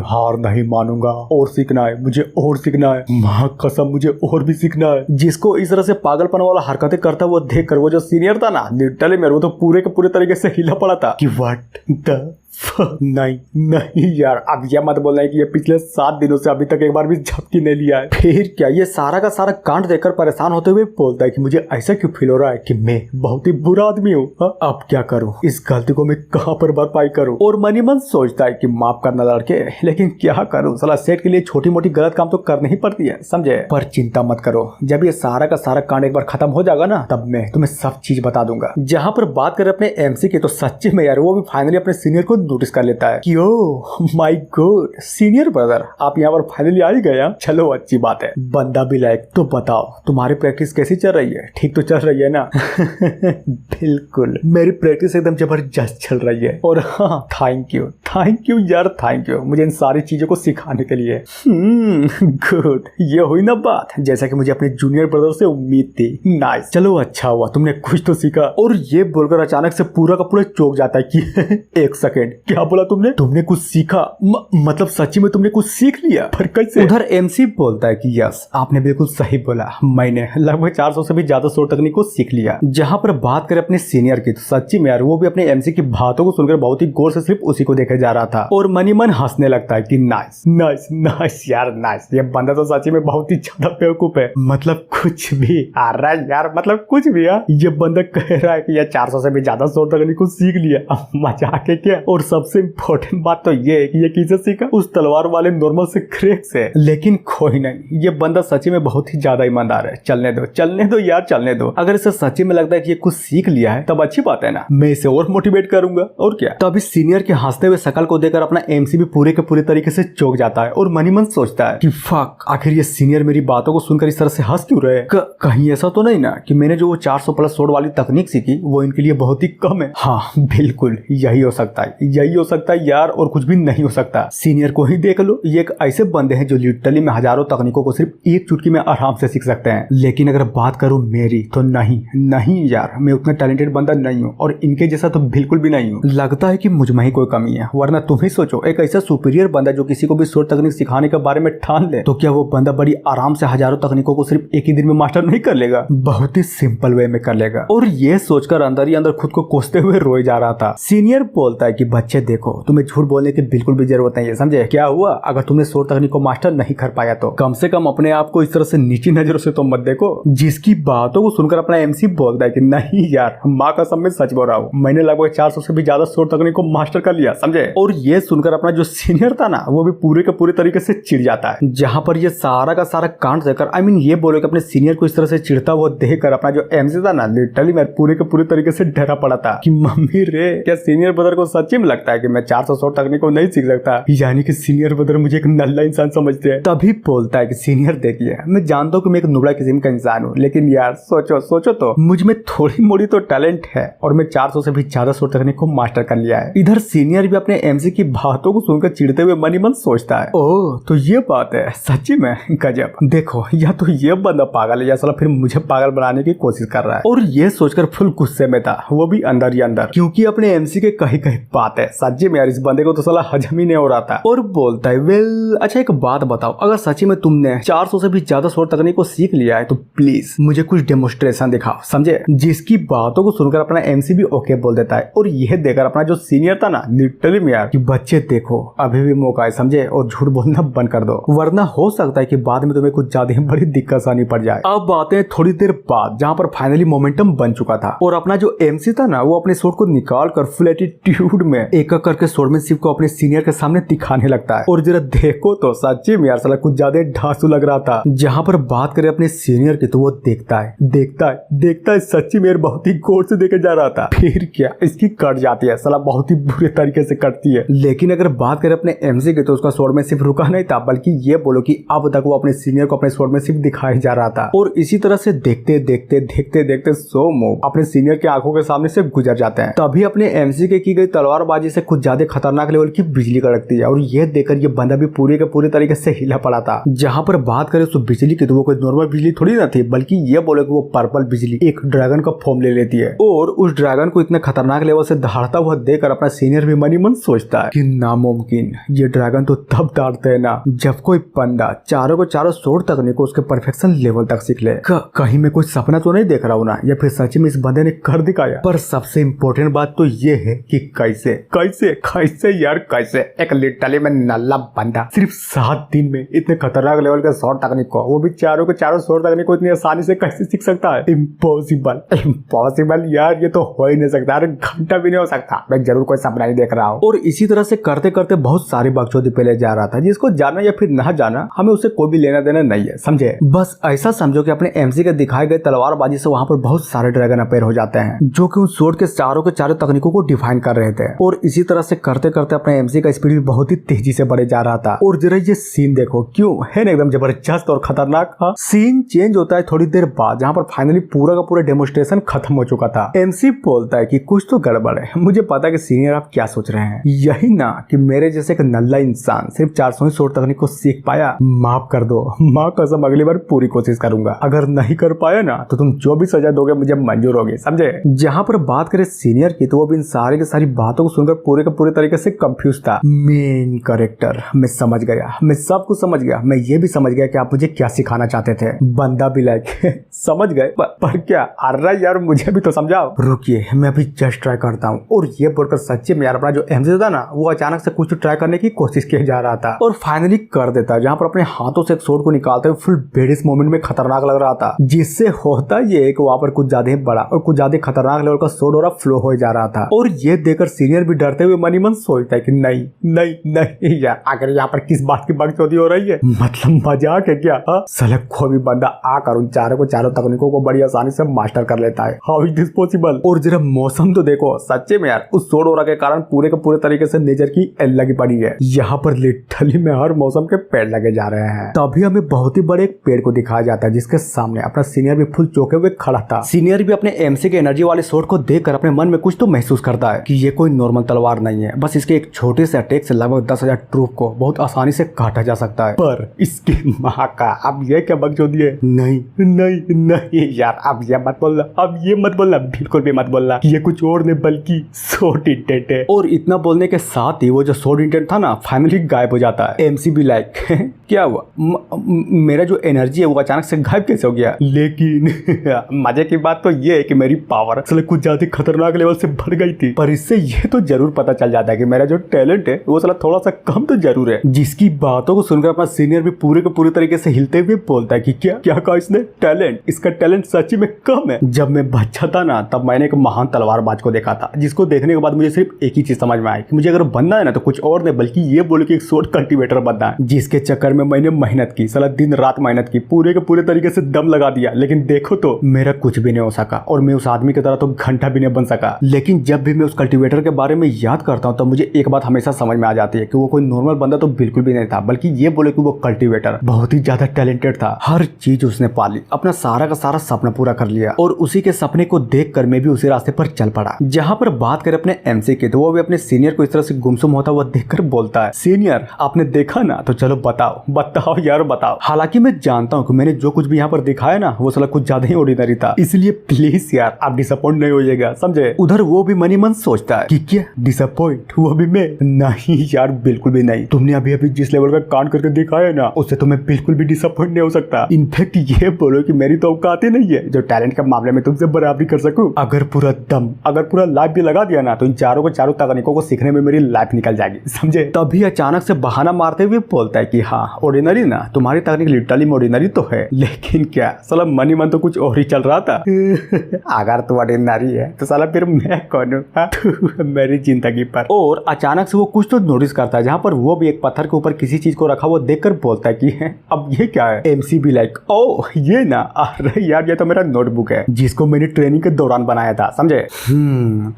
हार नहीं मानूंगा, और सीखना है मुझे, और सीखना है, मां कसम मुझे और भी सीखना है। जिसको इस तरह से पागलपन वाला हरकतें करता हुआ देख कर वो जो सीनियर था ना, लिटरली मेरे वो तो पूरे के पूरे तरीके से हिला पड़ा था कि व्हाट द नहीं नहीं यार, अब ये मत बोलना है कि ये पिछले 7 दिनों से अभी तक एक बार भी झपकी नहीं लिया है। फिर क्या? ये सारा का सारा कांड देखकर परेशान होते हुए बोलता है कि मुझे ऐसा क्यों फील हो रहा है कि मैं बहुत ही बुरा आदमी हूँ। अब क्या करूँ? इस गलती को मैं कहाँ पर भरपाई करूँ? और मन ही मन सोचता है कि माफ करना लड़के, लेकिन क्या करूँ, साला सेट के लिए छोटी मोटी गलत काम तो करनी ही पड़ती है, समझे? पर चिंता मत करो, जब ये सारा का सारा कांड एक बार खत्म हो जाएगा ना, तब मैं तुम्हें सब चीज बता दूंगा। जहाँ पर बात करें अपने एमसी की, तो सच्ची में यार वो भी फाइनली अपने सीनियर को नोटिस कर लेता है कि oh my God senior brother, आप यहाँ पर फाइनली आ ही गए। चलो अच्छी बात है। बंदा भी लायक, तो बताओ तुम्हारी प्रैक्टिस कैसी चल रही है? ठीक तो चल रही है ना? बिल्कुल, मेरी प्रैक्टिस एकदम जबरदस्त चल रही है। और हाँ, थैंक यू यार, थैंक यू मुझे इन सारी चीजों को सिखाने के लिए। गुड, ये हुई ना बात जैसा कि मुझे अपने जूनियर ब्रदर से उम्मीद थी। नाइस, चलो अच्छा हुआ तुमने कुछ तो सीखा। और ये बोलकर अचानक से पूरा का पूरा चौंक जाता है कि एक सेकेंड, क्या बोला तुमने कुछ सीखा? मतलब सच्ची में तुमने कुछ सीख लिया? पर कैसे? उधर एमसी बोलता है कि यस, आपने बिल्कुल सही बोला, मैंने लगभग 400 से भी ज्यादा शोर तकनीक को सीख लिया। जहाँ पर बात करें अपने सीनियर की, तो सच्ची में यार वो भी अपने एमसी की बातों को सुनकर बहुत ही गौर से सिर्फ उसी को देखे जा रहा था और मन ही मन हंसने लगता है कि नाइस नाइस नाइस यार, नाइस। ये बंदा तो सच्ची में बहुत ही ज्यादा बेवकूफ है। मतलब कुछ भी आ रहा है यार, मतलब कुछ भी। ये बंदा कह रहा है कि ये 400 से भी ज्यादा शोर तकनीक को सीख लिया, मजाक है क्या? और सबसे इम्पोर्टेंट बात तो ये है कि ये किससे सीखा? उस तलवार वाले नॉर्मल से क्रैक से। लेकिन कोई नहीं, ये बंदा सच्ची में बहुत ही ज्यादा ईमानदार है। चलने दो यार, चलने दो। अगर इसे सच्ची में लगता है कि ये कुछ सीख लिया है, तब अच्छी बात है ना, मैं इसे और मोटिवेट करूंगा। और क्या? तभी सीनियर के हंसते हुए शकल को देखकर अपना एमसी भी पूरे के पूरे तरीके से चौंक जाता है और मन ही मन सोचता है कि फक, आखिर ये सीनियर मेरी बातों को सुनकर इस तरह से हंस क्यों रहे? कहीं ऐसा तो नहीं ना कि मैंने जो वो 400 प्लस शोर वाली तकनीक सीखी वो इनके लिए बहुत ही कम है? हाँ बिल्कुल, यही हो सकता है यार, और कुछ भी नहीं हो सकता। सीनियर को ही देख लो, ये एक ऐसे बंदे हैं जो लिटरली में हजारों तकनीकों को सिर्फ एक चुटकी में आराम से सीख सकते हैं। लेकिन अगर बात करूं मेरी, तो नहीं यार, मैं उतना टैलेंटेड बंदा नहीं हूँ और इनके जैसा तो बिल्कुल भी नहीं हूँ। लगता है कि मुझ में ही कोई कमी है, वरना तुम ही सोचो, एक ऐसा सुपीरियर बंदा जो किसी को भी शोर तकनीक सिखाने के बारे में ठान ले, तो क्या वो बंदा बड़ी आराम से हजारों तकनीकों को सिर्फ एक ही दिन में मास्टर नहीं कर लेगा? बहुत ही सिंपल वे में कर लेगा। और ये सोचकर अंदर ही अंदर खुद को कोसते हुए रोए जा रहा था। सीनियर बोलता है कि बच्चे देखो, तुम्हें झूठ बोलने की बिल्कुल भी जरूरत नहीं है, समझे? क्या हुआ अगर तुमने शोर तकनीक को मास्टर नहीं कर पाया तो कम से कम अपने आप को इस तरह से नीची नजरों से तो मत देखो। जिसकी बातों को सुनकर अपना एमसी बोलता है कि नहीं यार, माँ कसम में सच बोल रहा हूँ, मैंने लगभग 400 से भी ज्यादा शोर तकनीक को मास्टर कर लिया, समझे? और ये सुनकर अपना जो सीनियर था ना, वो भी पूरे के पूरे तरीके से चिढ़ जाता है। जहाँ पर ये सारा का सारा कांड देखकर, आई मीन ये बोलो कि अपने सीनियर को इस तरह से चिढ़ता हुआ देखकर अपना जो एमसी था ना, लिटरली मैं पूरे के पूरे तरीके से डरा पड़ा था कि मम्मी रे, क्या सीनियर ब्रदर को सच्ची में लगता है कि मैं 400 शोर तकनीक को नहीं सीख सकता? यानी कि सीनियर ब्रदर मुझे एक नल्ला इंसान समझते हैं। तभी बोलता है कि सीनियर देखिए, मैं जानता हूँ कि मैं एक नुबड़ा किस्म का इंसान हूँ, लेकिन यार सोचो तो मुझ में थोड़ी मोड़ी तो टैलेंट है और मैं 400 से भी ज्यादा शोर तकनीक को मास्टर कर लिया है। इधर सीनियर भी अपने एमसी की बातों को सुनकर चिढ़ते हुए मन ही मन सोचता है, ओह तो ये बात है, सच्ची में गजब। देखो, या तो ये बंदा पागल है या साला फिर मुझे पागल बनाने की कोशिश कर रहा है। और ये सोचकर फुल गुस्से में था, वो भी अंदर ही अंदर, क्योंकि अपने एमसी के कही बात है। सच्ची में यार इस बंदे को तो साला हजम ही नहीं हो रहा था। और बोलता है, वेल अच्छा एक बात बताओ, अगर सच्ची में तुमने 400 से भी ज्यादा शोर तकनीक को सीख लिया है तो प्लीज मुझे कुछ डेमोन्स्ट्रेशन दिखाओ, समझे? जिसकी बातों को सुनकर अपना एमसी भी ओके बोल देता है। और यह देखकर अपना जो सीनियर था ना, लिटरली में यार कि बच्चे देखो, अभी भी मौका है, समझे? और झूठ बोलना बंद कर दो, वरना हो सकता है कि बाद में तुम्हें कुछ ज्यादा ही बड़ी दिक्कत आनी पड़ जाए। अब बातें थोड़ी देर बाद, जहाँ पर फाइनली मोमेंटम बन चुका था और अपना जो एमसी था ना, वो अपने शोर को निकाल कर फुल एटीट्यूड में एक करके शोरमैनशिप को अपने सीनियर के सामने दिखाने लगता है। और जरा देखो तो सच्ची में यार साला कुछ ज्यादा ढांसू लग रहा था। जहाँ पर बात करें अपने सीनियर की, तो वो देखता है सच्ची में बहुत ही गौर से देखे जा रहा था। फिर क्या, इसकी कट जाती है, साला बहुत ही बुरे तरीके से कटती है। लेकिन अगर बात करें अपने एमसी की, तो उसका शोरमैनशिप रुका नहीं था, बल्कि ये बोलो कि अब तक वो अपने सीनियर को अपने शोरमैनशिप दिखाई जा रहा था। और इसी तरह से देखते देखते सो मूव अपने सीनियर की आंखों के सामने से गुजर जाते हैं। तभी अपने एमसी के की गई तलवारबाजी से कुछ ज्यादा खतरनाक लेवल की बिजली कड़कती है और यह देखकर ये बंदा भी पूरे के पूरे तरीके से हिला पड़ा था। जहाँ पर बात करें उस बिजली की, तो वो कोई नॉर्मल बिजली थोड़ी ना थी, बल्कि ये बोले कि वो पर्पल बिजली एक ड्रैगन का फॉर्म ले लेती है। और उस ड्रैगन को इतने खतरनाक लेवल से दहाड़ता हुआ देखकर अपना सीनियर भी मन ही मन सोचता है कि नामुमकिन, ये ड्रैगन तो तब दहाड़ते है ना जब कोई बंदा चारों को चारों शोर तकनीक को उसके परफेक्शन लेवल तक सीख ले। कहीं मैं कोई सपना तो नहीं देख रहा हूँ ना, या फिर सच में इस बंदे ने कर दिखाया? पर सबसे इम्पोर्टेंट बात तो ये है कि कैसे। कैसे कैसे यार कैसे एक लिटरली में नल्ला बंदा सिर्फ 7 दिन में इतने खतरनाक लेवल के शॉट तकनीक को, वो भी चारों के चारों शॉट तकनीक को इतनी आसानी से कैसे सीख सकता है? इम्पॉसिबल इम्पॉसिबल यार, ये तो हो ही नहीं सकता। अरे घंटा भी नहीं हो सकता। मैं जरूर कोई सपना ही देख रहा हूँ। और इसी तरह से करते करते बहुत सारी बकचोदी पे ले जा रहा था, जिसको जाना या फिर ना जाना हमें उससे कोई भी लेना देना नहीं है, समझे? बस ऐसा समझो कि अपने एमसी के दिखाए गए तलवारबाजी से वहां पर बहुत सारे ड्रैगन अपेयर हो जाते हैं, जो कि उस शॉट के चारों तकनीकों को डिफाइन कर रहे थे। और इसी तरह से करते करते अपने एमसी का स्पीड भी बहुत ही तेजी से बढ़े जा रहा था। और जरा ये सीन देखो, क्यों है ना एकदम जबरदस्त और खतरनाक। हाँ, सीन चेंज होता है थोड़ी देर बाद, जहां पर फाइनली पूरा का पूरा डेमोन्स्ट्रेशन खत्म हो चुका था। एमसी बोलता है कि कुछ तो गड़बड़ है, मुझे पता है कि सीनियर आप क्या सोच रहे हैं, यही ना कि मेरे जैसे एक नल्ला इंसान सिर्फ 400 शॉट तकनीक को सीख पाया। माफ कर दो, माँ कसम अगली बार पूरी कोशिश करूंगा। अगर नहीं कर पाया ना तो तुम जो भी सजा दोगे मुझे मंजूर होगी, समझे? जहां पर बात करें सीनियर की, तो वो भी इन सारी की सारी बातों को सुनकर पूरे के पूरे तरीके से कंफ्यूज था। मेन कैरेक्टर, मैं समझ गया, मैं सब कुछ समझ गया। मैं ये भी समझ गया कि आप मुझे क्या सिखाना चाहते थे। बंदा भी लाइक समझ गए, पर क्या? अरे यार मुझे भी तो समझाओ। रुकिए, मैं अभी जस्ट ट्राई करता हूँ। और ये बोलकर सच्चे में यार अपना जो एमसी था ना, वो अचानक से कुछ ट्राई करने की कोशिश किया जा रहा था और फाइनली कर देता, जहाँ पर अपने हाथों से एक शॉट को निकालते हुए फुल बेडिस मोमेंट में खतरनाक लग रहा था। जिससे होता ये कि वहाँ पर कुछ ज्यादा ही बड़ा और कुछ ज्यादा खतरनाक लेवल का शॉट और फ्लो हो जा रहा था। और ये देखकर सीनियर भी डरते हुए मन ही मन सोचता है कि नहीं नहीं नहीं यार, आखिर यहाँ पर किस बात की बकचोदी हो रही है? मतलब मजाक है क्या? साला कोई भी बंदा आकर उन चारों तकनीकों को बड़ी आसानी से मास्टर कर लेता है। How is this possible? और जरा मौसम तो देखो, सच्चे में यार उस शॉट और के कारण पूरे के पूरे तरीके से नेचर की एल लगी पड़ी है। यहाँ पर लिटरली में हर मौसम के पेड़ लगे जा रहे हैं। तभी हमें बहुत ही बड़े एक पेड़ को दिखाया जाता है, जिसके सामने अपना सीनियर भी फुल चौके हुए खड़ा था। सीनियर भी अपने एमसी के एनर्जी वाले शॉट को देखकर अपने मन में कुछ तो महसूस करता है कि ये कोई नॉर्मल तलवार नहीं है, बस इसके एक छोटे से अटैक से लगभग 10,000 ट्रूप को बहुत आसानी से काटा जा सकता है। पर इसकी माँ का, अब ये क्या बकचोदी है? नहीं नहीं नहीं यार, अब ये मत बोलना, अब ये मत बोलना, बिल्कुल भी मत बोलना। ये कुछ और नहीं बल्कि शॉट इंटेंट है। और इतना बोलने के साथ ही वो जो शॉट इंटेंट था ना, फाइनली गायब हो जाता है। एमसी भी लाइक क्या हुआ? मेरा जो एनर्जी है वो अचानक से गायब कैसे हो गया? लेकिन मजे की बात तो ये है कि मेरी पावर असल कुछ ज्यादा खतरनाक लेवल से बढ़ गई थी। पर इससे ये तो जरूर पता चल जाता है कि मेरा जो टैलेंट है वो साला थोड़ा सा कम तो जरूर है। जिसकी बातों को सुनकर अपना सीनियर भी पूरे के पूरे तरीके से हिलते हुए बोलता है कि क्या क्या कहा इसने? टैलेंट? इसका टैलेंट सच्ची में कम है। जब मैं बच्चा था ना, तब मैंने एक महान तलवारबाज को देखा था, जिसको देखने के बाद मुझे सिर्फ एक ही चीज समझ में आई कि मुझे अगर बनना है ना तो कुछ और नहीं बल्कि ये बोले कि एक शॉट कल्टीवेटर बनना है। जिसके चक्कर में मैंने मेहनत की, साला दिन रात मेहनत की, पूरे के पूरे तरीके से दम लगा दिया। लेकिन देखो तो मेरा कुछ भी नहीं हो सका और मैं उस आदमी की तरह तो घंटा भी नहीं बन सका। लेकिन जब भी मैं उस कल्टीवेटर के बारे में याद करता हूँ तो मुझे एक बात हमेशा समझ में आ जाती है कि वो कोई नॉर्मल बंदा तो बिल्कुल भी नहीं था, बल्कि ये बोले कि वो कल्टीवेटर बहुत ही ज्यादा टैलेंटेड था। हर चीज उसने पाली, अपना सारा का सारा सपना पूरा कर लिया और उसी के सपने को देखकर मैं भी उसी रास्ते पर चल पड़ा। जहाँ पर बात करें अपने एमसी की, तो वो भी अपने सीनियर को इस तरह से गुमसुम होता हुआ देखकर बोलता है, सीनियर आपने देखा ना, तो चलो बताओ बताओ यार बताओ। हालांकि मैं जानता हूँ कि मैंने जो कुछ भी यहाँ पर दिखाया ना वो साला कुछ ज्यादा ही ऑर्डिनरी था, इसलिए प्लीज यार आप डिसअपॉइंट नहीं होइएगा, समझे? उधर वो भी मनी मन सोचता है कि क्या डिसअपॉइंट? वो भी मैं? नहीं यार बिल्कुल भी नहीं। तुमने अभी अभी जिस लेवल का कांड करके दिखाया ना, उससे तो मैं बिल्कुल भी डिसअपॉइंट नहीं हो सकता। इनफैक्ट ये बोलो कि मेरी तो औकात ही नहीं है जो टैलेंट के मामले में तुमसे बराबरी कर सकूं। अगर पूरा दम, अगर पूरा लाइफ भी लगा दिया ना, तो इन चारों तकनीकों को सीखने में मेरी लाइफ निकल जाएगी, समझे? तभी अचानक से बहाना मारते हुए बोलता है कि हाँ ऑर्डिनरी ना, तुम्हारी तकनीक लिटरली में ऑर्डिनरी तो है, लेकिन क्या साला मनी मन तो कुछ और ही चल रहा था। अगर तू ऑर्डिनरी है तो साला फिर मैं कौन हूँ मेरी जिंदगी पर। और अचानक से वो कुछ तो नोटिस करता है, जहाँ पर वो भी एक पत्थर के ऊपर किसी चीज को रखा वो देखकर बोलता है कि अब ये क्या है? एमसी भी लाइक ओ ये ना, अरे यार ये तो मेरा नोटबुक है जिसको मैंने ट्रेनिंग के दौरान बनाया था, समझे?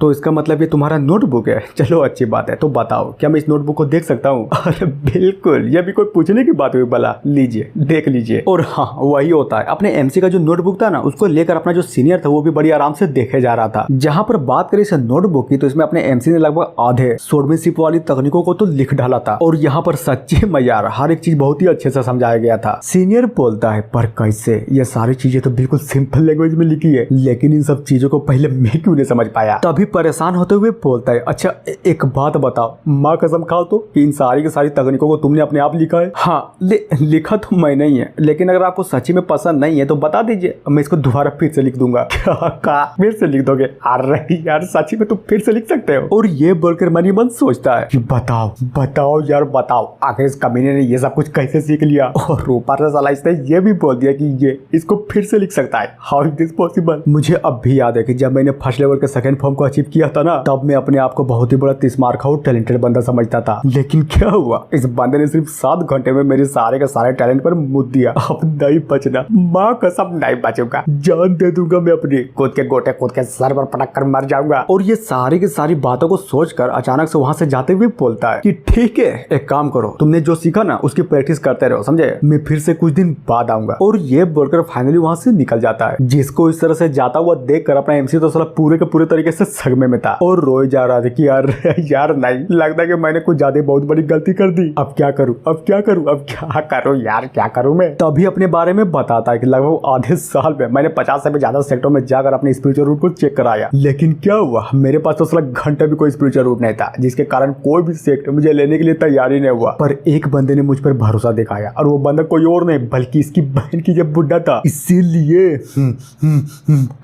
तो इसका मतलब ये तुम्हारा नोटबुक है? चलो अच्छी बात है, तो बताओ क्या मैं इस नोटबुक को देख सकता हूँ? अरे बिल्कुल, ये भी कोई पूछने की बात हुई? भला लीजिए देख लीजिए। और हाँ वही होता है, अपने एमसी का जो नोटबुक था ना उसको लेकर अपना जो सीनियर था वो भी बड़ी आराम से देखे जा रहा था। जहाँ पर बात करें इस नोटबुक की, तो इसमें अपने एमसी ने लगभग आधे स्वॉर्डमैनशिप वाली तकनीकों को तो लिख डाला था और यहाँ पर सच्चे में यार हर एक चीज बहुत ही अच्छे से समझाया गया था। सीनियर बोलता है पर कैसे? ये सारी चीजें तो बिल्कुल सिंपल लैंग्वेज में लिखी है, लेकिन इन सब चीजों को पहले मैं क्यों नहीं समझ पाया? तभी परेशान होते हुए बोलता है, अच्छा एक बात बताओ, माँ कसम खाओ तो कि इन सारी की सारी तकनीकों को तुमने अपने आप लिखा है? हाँ लिखा तो मैं नहीं है, लेकिन अगर आपको सच्ची में पसंद नहीं है तो बता दीजिए, मैं इसको दोबारा फिर से लिख दूंगा। क्या फिर से लिख दोगे? अरे यार सच्ची में तुम फिर से लिख सकते हो? और ये बोलकर मन ही मन सोचता है कि बताओ बताओ यार बताओ, आखिर इस कमीने ने ये सब कुछ कैसे सीख लिया। और ऊपर से साला इसने ये भी बोल दिया कि ये इसको फिर से लिख सकता है। How is this possible. मुझे अब भी याद है कि जब मैंने फर्स्ट लेवल के सेकंड फॉर्म को अचीव किया था ना, तब मैं अपने आप को बहुत ही बड़ा तिस्मार खाऊ टैलेंटेड बंदा समझता था। लेकिन क्या हुआ, इस बंदे ने सिर्फ 7 घंटे में मेरे सारे के सारे टैलेंट पर मुद्द दिया। अब नहीं बचना, माँ कसम नहीं बचूंगा, जान दे दूंगा मैं अपनी। खुद के गोटे खुद के सर पर पटक कर मर जाऊंगा। और ये सारी की सारी बातों को सोचकर अचानक से वहां से जाते हुए बोलता है कि ठीक है, एक काम करो, तुमने जो सीखा ना उसकी प्रैक्टिस करते रहो, समझे, मैं फिर से कुछ दिन बाद आऊंगा। और ये बोलकर फाइनली वहां से निकल जाता है। जिसको इस तरह से जाता हुआ देखकर अपना एमसी तो साला पूरे के पूरे तरीके से सदमे में था और रोए जा रहा था कि यार नहीं, लगता है कि मैंने कुछ ज्यादा बहुत बड़ी गलती कर दी। अब क्या करूं, अब क्या करूं, अब क्या करूं यार, क्या करूं मैं। तभी अपने बारे में बताता है कि लगभग आधे साल में मैंने 50 से भी ज्यादा सेक्टरों में जाकर अपने स्पिरिचुअल रूट को चेक कराया। लेकिन क्या हुआ, मेरे पास तो साला घंटे भी कोई स्पिरिचुअल रूट नहीं था, जिसके कारण कोई भी सेक्ट मुझे लेने के लिए तैयार ही नहीं हुआ। पर एक बंदे ने मुझ पर भरोसा दिखाया और वो बंदा कोई और नहीं बल्कि इसकी बहन की जब बुढ़ा था। इसीलिए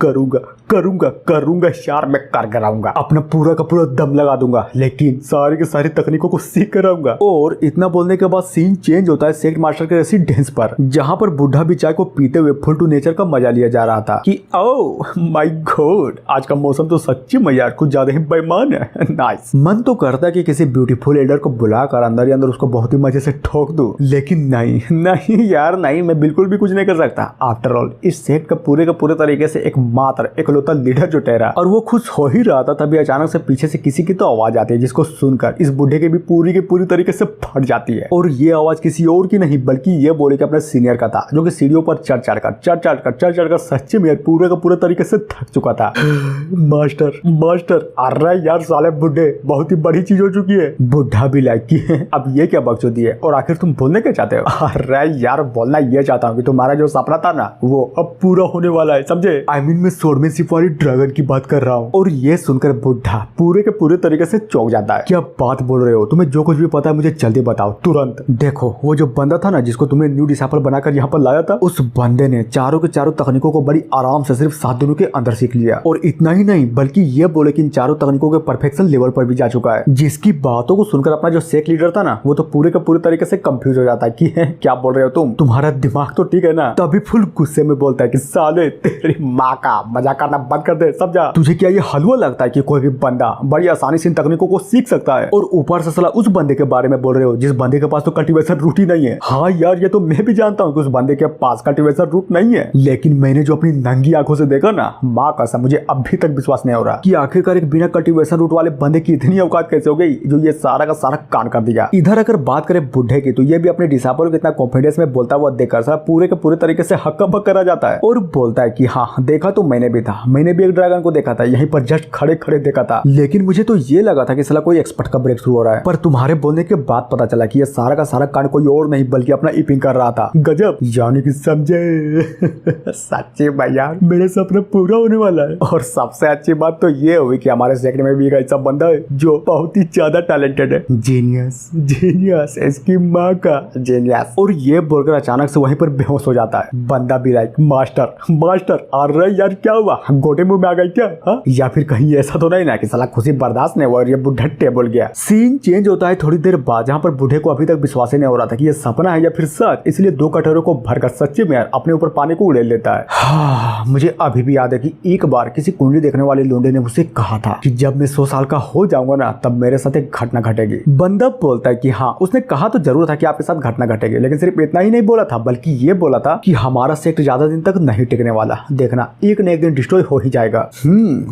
करूंगा करूंगा करूंगा यार, मैं कर कराऊंगा, अपना पूरा का पूरा दम लगा दूंगा, लेकिन सारी के सारी तकनीकों को सीख कर आऊंगा। और इतना बोलने के बाद सीन चेंज होता है सेक्ट मास्टर के रेसिडेंस पर, जहां पर बुढ़ा भी चाय को पीते हुए फुल टू नेचर का मजा लिया जा रहा था कि ओह माय गॉड, आज का मौसम तो सच्ची में यार कुछ ज्यादा ही बेईमान है। नाइस। मन तो करता है कि किसी ब्यूटीफुल एल्डर को बुलाकर अंदर ही अंदर उसको बहुत ही मजे से ठोक दूं, लेकिन नहीं नहीं यार नहीं, मैं बिल्कुल भी कुछ नहीं कर सकता। आफ्टर ऑल इस सेक्ट का पूरे तरीके से एक मात्र एकलौता लीडर जो ठहरा, और वो खुश हो ही रहा था तभी अचानक से पीछे से किसी की तो आवाज आती है, जिसको सुनकर इस बुढ़े के भी पूरी तरीके से फट जाती है। और ये आवाज किसी और की नहीं बल्कि ये बोले कि अपने सीनियर का था, जो कि सीढ़ियों पर चढ़ चढ़कर सच्चे में पूरे का पूरे तरीके से थक चुका था। मास्टर अरे यार साले बुढ़े, बहुत ही बड़ी चीज हो चुकी है। बुढ़ा भी लाइक की है, अब ये क्या बकचोदी है, और आखिर तुम बोलने क्या चाहते हो। अरे यार बोलना ये चाहता हूँ कि तुम्हारा जो सपना था ना वो अब पूरा होने वाला है, समझे। आई मीन मैं स्वॉर्डमैनशिप वाली ड्रैगन की बात कर रहा हूँ। और ये सुनकर बुढ़ा पूरे के पूरे तरीके से चौंक जाता है। क्या बात बोल रहे हो, तुम्हें जो कुछ भी पता है मुझे जल्दी बताओ तुरंत। देखो वो जो बंदा था ना जिसको तुमने न्यू डिसाइपल बनाकर यहाँ पर लाया था, उस बंदे ने चारों के चारों तकनीकों को बड़ी आराम से सिर्फ 7 दिनों के अंदर सीख लिया। और इतना ही नहीं बल्कि ये बोले कि इन चारों तकनीकों के परफेक्शन लेवल पर भी जा चुका है, जिसकी बातों को सुनकर अपना जो सेक्ट लीडर था ना वो तो पूरे के पूरे तरीके से कंफ्यूज हो जाता है कि क्या बोल रहे हो तुम, तुम्हारा दिमाग तो ठीक है ना। तभी फुल गुस्से में बोलता है कि साले तेरी माँ का मजाक करना बंद कर दे, समझा। तुझे क्या ये हलवा लगता है कि कोई भी बंदा बड़ी आसानी से इन तकनीकों को सीख सकता है, और ऊपर से साला उस बंदे के बारे में बोल रहे हो जिस बंदे के पास तो कल्टीवेशन रूट ही नहीं है। हाँ यार ये तो मैं भी जानता हूँ कि उस बंदे के पास कल्टीवेशन रूट नहीं है, लेकिन मैंने जो अपनी नंगी आंखों से देखा ना, माँ कसम मुझे अभी तक विश्वास नहीं हो रहा कि आखिरकार एक बिना कल्टीवेशन रूट वाले बंदे की इतनी औकात कैसे हो गई जो ये सारा का सारा कांड कर दिया। इधर अगर बात करें बुढ़े की तो ये भी अपने डिसाइपल को इतना कॉन्फिडेंस में बोलता हुआ देखकर सारा पूरे के पूरे तरीके से हक्का बक्का रह जाता है और बोलता है कि हाँ देखा तो मैंने भी था, मैंने भी एक ड्रैगन को देखा था, यहीं पर जस्ट खड़े खड़े देखा था, लेकिन मुझे तो ये लगा था कि साला कोई एक्सपर्ट का ब्रेक थ्रू हो रहा है। पर तुम्हारे बोलने के बाद पता चला कि ये सारा का सारा कांड कोई और नहीं बल्कि अपना इपिंग कर रहा था। गजब, यानी कि समझे। सच्ची भैया मेरे सपना पूरा होने वाला है। और सबसे अच्छी बात तो ये हुई कि हमारे सेक्टर में भी एक ऐसा बंदा है जो बहुत ही ज्यादा टैलेंटेड है। जीनियस इसकी माँ का जीनियस। और ये बोलकर अचानक से वहीं पर बेहोश हो जाता है। बंदा भी लाइक मास्टर अरे यार क्या हुआ, गोटे मुंह में आ गई क्या हा? या फिर कहीं ऐसा तो नहीं ना कि साला खुशी बर्दाश्त नहीं हुआ और ये बुढ़ा टेबल गया। सीन चेंज होता है थोड़ी देर बाद, जहाँ पर बुढ़े को अभी तक विश्वास नहीं हो रहा था कि ये सपना है या फिर सच, इसलिए 2 कटोरों को भरकर सच्चे में अपने ऊपर पानी को उड़ेल लेता है। हाँ, मुझे अभी भी याद है कि एक बार किसी कुंडली देखने वाले लोंडे ने मुझसे कहा था कि जब मैं 100 साल का हो जाऊंगा ना तब मेरे साथ एक घटना घटेगी। बंदा बोलता है कि हाँ उसने कहा तो जरूर था कि आपके साथ घटना घटेगी, लेकिन सिर्फ इतना ही नहीं बोला था बल्कि ये बोला था कि हमारा सेक्ट ज्यादा दिन तक नहीं टिकने वाला, देखना एक न एक दिन डिस्ट्रॉय हो ही जाएगा।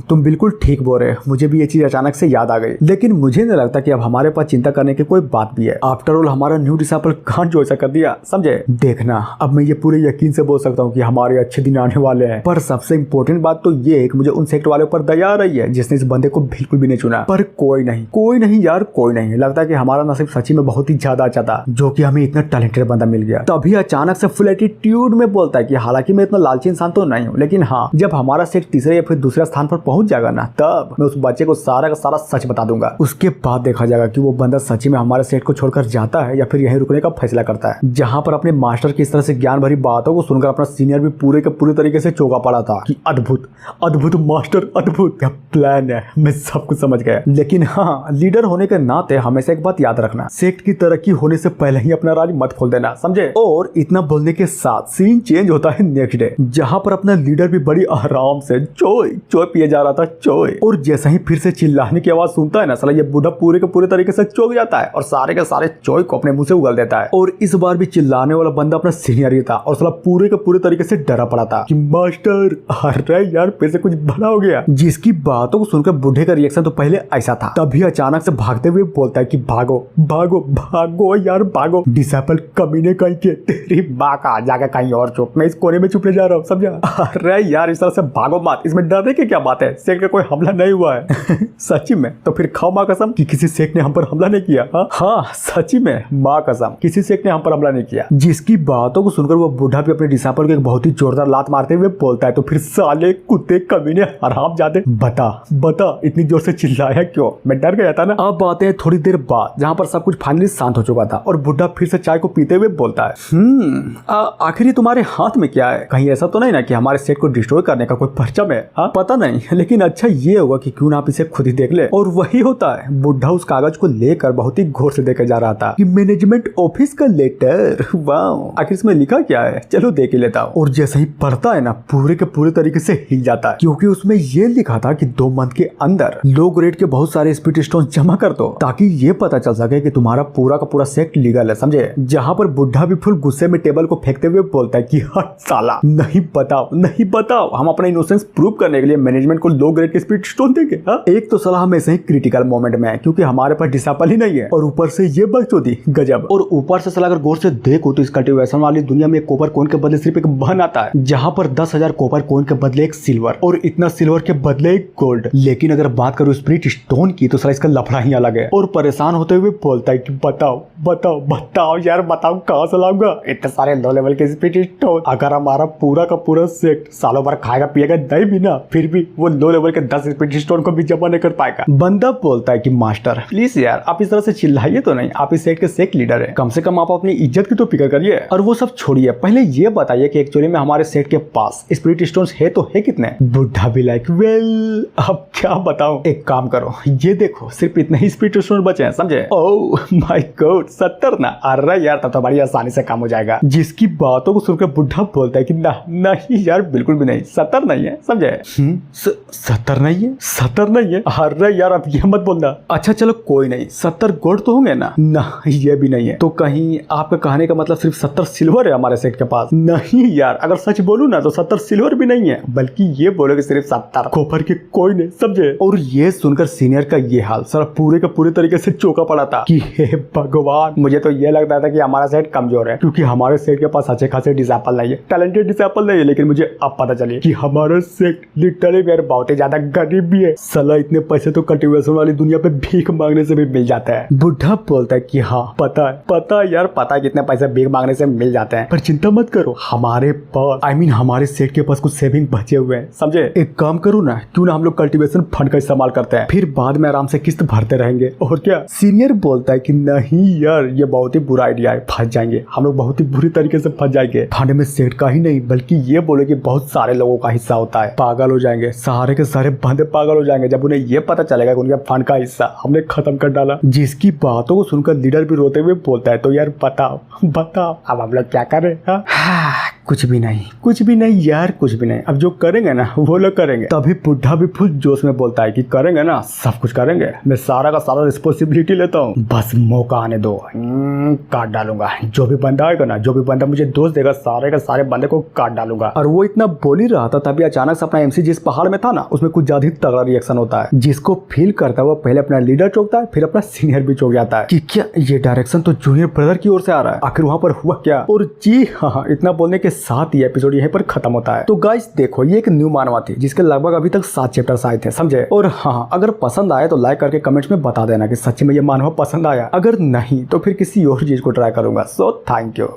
तुम बिल्कुल ठीक बोल रहे हो, मुझे भी ये चीज अचानक से याद आ गई, लेकिन मुझे नहीं लगता कि अब हमारे पास चिंता करने की कोई बात भी है। आफ्टर ऑल हमारा न्यू डिसाइपल कांड जो ऐसा कर दिया, समझे। देखना अब मैं ये पूरे यकीन से बोल सकता हूँ कि हमारे अच्छे दिन आने वाले हैं। पर सबसे इम्पोर्टेंट बात तो ये है कि मुझे उन सेक्ट वालों पर दया आ रही है जिसने इस बंदे को बिल्कुल भी नहीं चुना। पर कोई नहीं यार, कोई नहीं, लगता है कि हमारा नसीब सच्ची में बहुत ही ज्यादा अच्छा था जो कि हमें इतना टैलेंटेड बंदा मिल गया। तभी अचानक से फुल एटीट्यूड में बोलता है कि हालांकि मैं इतना लालची इंसान तो नहीं हूँ, लेकिन हाँ जब हमारा सेट तीसरे या फिर दूसरे स्थान पर पहुंच जाएगा ना, तब मैं उस बच्चे को सारा का सारा सच बता दूंगा। उसके बाद देखा जाएगा कि वो बंदा सच्ची में हमारे सेट को छोड़कर जाता है या फिर यहीं रुकने का फैसला करता है। जहां पर अपने मास्टर की इस तरह से ज्ञान भरी बातों को सुनकर अपना सीनियर भी पूरे के पूरे तरीके से चौंका पड़ा था कि अद्भुत अद्भुत मास्टर, अद्भुत क्या प्लान है, मैं सब कुछ समझ गया। लेकिन हाँ, लीडर होने के नाते हमेशा एक बात याद रखना, सेक्ट की तरक्की होने से पहले ही अपना राज मत खोल देना, समझे। और इतना बोलने के साथ सीन चेंज होता है नेक्स्ट डे, जहां पर अपना लीडर भी बड़ी आराम से चोय चोय पिए जा रहा था, चोय। और जैसे ही फिर से चिल्लाने की आवाज सुनता है ना, साला ये बूढ़ा पूरे के पूरे तरीके से चौंक जाता है और सारे के सारे चोय को अपने मुंह से उगल देता है। और इस बार भी चिल्लाने वाला बंदा अपना सीनियर ही था और साला पूरे के पूरे तरीके से डरा पड़ा था कि मास्टर, अरे यार फिर से कुछ भला हो गया। जिसकी बातों को सुनकर बूढ़े का रिएक्शन तो पहले ऐसा था, तभी अचानक से भागते हुए बोलता है कि भागो भागो भागो यार भागो, डिसेबल कमीने कहीं के, तेरी माँ का जाके कहीं और चुप, मैं इस कोने में छुपने जा रहा हूँ, समझा। अरे यार इस तरह से भागो मत, इसमें डरने की क्या बात है, सेक्ट का कोई हमला नहीं हुआ है। सच्ची में? तो फिर खाओ माँ कसम कि किसी सेक्ट ने हम पर हमला नहीं किया। हाँ सच्ची में माँ कसम, किसी सेक्ट ने हम पर हमला नहीं किया। जिसकी बातों को सुनकर वो बूढ़ा भी अपने डिसेबल को एक बहुत ही जोरदार लात मारते हुए बोलता है, तो फिर साले कुत्ते कमीने हराम जाते, बता बता इतनी जोर से चिल्लाया क्यों, मैं डर गया था ना। अब बातें हैं थोड़ी देर बाद, जहाँ पर सब कुछ फाइनली शांत हो चुका था और बुढ़ा फिर से चाय को पीते हुए बोलता है, आखिर ये तुम्हारे हाथ में क्या है, कहीं ऐसा तो नहीं ना कि हमारे सेट को डिस्ट्रॉय करने का कोई परचम है। पता नहीं, लेकिन अच्छा ये होगा कि क्यों ना आप इसे खुद ही देख ले। और वही होता है, बुढ़ा उस कागज को लेकर बहुत ही घोर से देखे जा रहा था कि मैनेजमेंट ऑफिस का लेटर, वाह आखिर इसमें लिखा क्या है, चलो देख ही लेता हूँ। और जैसे ही पढ़ता है ना, पूरे के पूरे तरीके से हिल जाता है, क्योंकि उसमें ये लिखा था कि 2 मंथ के अंदर लो ग्रेड के बहुत सारे स्पीड स्टोन जमा कर दो, ताकि ये पता चल सके कि तुम्हारा पूरा का पूरा सेक्ट लीगल है, समझे। जहाँ पर बुढ़ा भी फुल गुस्से में टेबल को फेंकते हुए बोलता है कि हट साला, नहीं बताओ नहीं बताओ, हम अपना इनोसेंस प्रूव करने के लिए मैनेजमेंट को लो ग्रेड के स्पीड स्टोन देंगे। एक तो सलाह हमें सही क्रिटिकल मोमेंट में है, क्योंकि हमारे पास डिसेबल ही नहीं है, और ऊपर से ये बकचोदी गजब। और ऊपर से सलाह अगर गौर से देखो तो इस कल्टीवेशन वाली दुनिया में कॉपर कॉइन के बदले सिर्फ एक बहन आता है, जहाँ पर 10,000 कॉपर कॉइन के बदले एक सिल्वर, और इतना सिल्वर के बदले एक गोल्ड। लेकिन अगर बात करो स्पिरिट स्टोन की, तो सला इसका लफड़ा ही अलग है। और परेशान होते हुए बोलता है कि बताओ बताओ बताओ यार बताओ, कहाँ से लाऊंगा इतने सारे लो लेवल के स्पिरिट स्टोन, अगर हमारा पूरा का पूरा सेक्ट सालों भर खाएगा पिएगा नहीं भी ना, फिर भी वो लो लेवल के 10 स्पिरिट स्टोन को भी जमा नहीं कर पाएगा। बंदा बोलता है कि मास्टर प्लीज यार आप इस तरह से चिल्लाइए तो नहीं, आप इस सेक्ट के सेक्ट लीडर है, कम से कम आप अपनी इज्जत की तो फिक्र करिए। और वो सब छोड़िए, पहले ये बताइए कि एक्चुअली में हमारे सेक्ट के पास स्पिरिट स्टोन्स है तो है कितने। बुढ़ा भी लाइक वेल अब क्या बताऊं, एक काम करो ये देखो सिर्फ इतने ही स्पिरिट स्टोन बचे हैं, समझे। ओह माय गॉड 70 ना, अरे यार तब तो बड़ी आसानी से काम हो जाएगा। जिसकी बातों को सुनकर बुढ़ा बोलता है कि ना नहीं यार बिल्कुल भी नहीं, 70 नहीं है, समझे। 70 नहीं है, 70 नहीं है, अरे यार अब ये मत बोलना। अच्छा चलो कोई नहीं, 70 गोल्ड तो होंगे ना, ये भी नहीं है। तो कहीं आपका कहने का मतलब सिर्फ 70 सिल्वर है हमारे सेट के पास? नहीं यार, अगर सच बोलूं ना तो 70 सिल्वर भी नहीं है, बल्कि ये बोलो कि सिर्फ 70 कॉपर के कॉइन है, समझे। और ये सुनकर सीनियर का ये हाल सर पूरे का पूरे तरीके से चौंका पड़ा था कि हे भगवान, मुझे तो ये लगता था कि हमारा सेट कमजोर है, क्योंकि हमारे सेट के पास अच्छे खासे डिसेबल नहीं है, टैलेंटेड डिसेबल नहीं है। लेकिन मुझे अब पता चली कि हमारा सेट लिटरली यार बहुत ही ज्यादा गरीब भी है। साला इतने पैसे तो कल्टीवेशन वाली दुनिया पे भीख मांगने से भी मिल जाता है। बुढ़ा बोलता है कि हाँ पता है यार, पता है कितने पैसे भीख मांगने से मिल जाते हैं, पर चिंता मत करो, हमारे पास हमारे सेट के पास कुछ सेविंग बचे हुए हैं, समझे। एक काम करो ना, क्यों ना हम लोग कल्टीवेशन फंड का इस्तेमाल करते हैं, फिर बाद में आराम से किस्त भरते रहेंगे, और क्या। सीनियर बोलता है कि नहीं यार ये बहुत ही बुरा आइडिया है, फंस जाएंगे हम लोग, बहुत ही बुरी तरीके से फंस जाएंगे। फंड में सेट का ही नहीं बल्कि ये बोले कि बहुत सारे लोगों का हिस्सा होता है, पागल हो जाएंगे, सारे के सारे बंदे पागल हो जाएंगे जब उन्हें ये पता चलेगा कि उनके फंड का हिस्सा हमने खत्म कर डाला। जिसकी बातों को सुनकर लीडर भी रोते हुए बोलता है, तो यार बताओ अब हम लोग क्या करें। कुछ भी नहीं यार, कुछ भी नहीं, अब जो करेंगे ना वो लोग करेंगे। तभी बुढ़ा भी फुल जोश में बोलता है कि करेंगे ना, सब कुछ करेंगे, मैं सारा का सारा रिस्पॉन्सिबिलिटी लेता हूँ, बस मौका आने दो, काट डालूंगा जो भी बंदा आएगा ना, जो भी बंदा मुझे दोस्त देगा, सारे का सारे बंदे को काट डालूंगा। और वो इतना बोल ही रहा था तभी अचानक से अपना एमसी जिस पहाड़ में था ना, उसमें कुछ ज्यादा ही तगड़ा रिएक्शन होता है, जिसको फील करता है वो पहले अपना लीडर चौंकता है, फिर अपना सीनियर भी चौंक जाता है कि क्या ये डायरेक्शन तो जूनियर ब्रदर की ओर से आ रहा है, आखिर वहां पर हुआ क्या। और जी हाँ, इतना बोलने के साथ ही एपिसोड यहीं पर खत्म होता है। तो गाइस देखो, ये एक न्यू मानवा थी जिसके लगभग अभी तक 7 चैप्टर्स आए थे, समझे। और हाँ, अगर पसंद आए तो लाइक करके कमेंट्स में बता देना कि सच्ची में ये मानवा पसंद आया, अगर नहीं तो फिर किसी और चीज को ट्राई करूंगा। So thank you.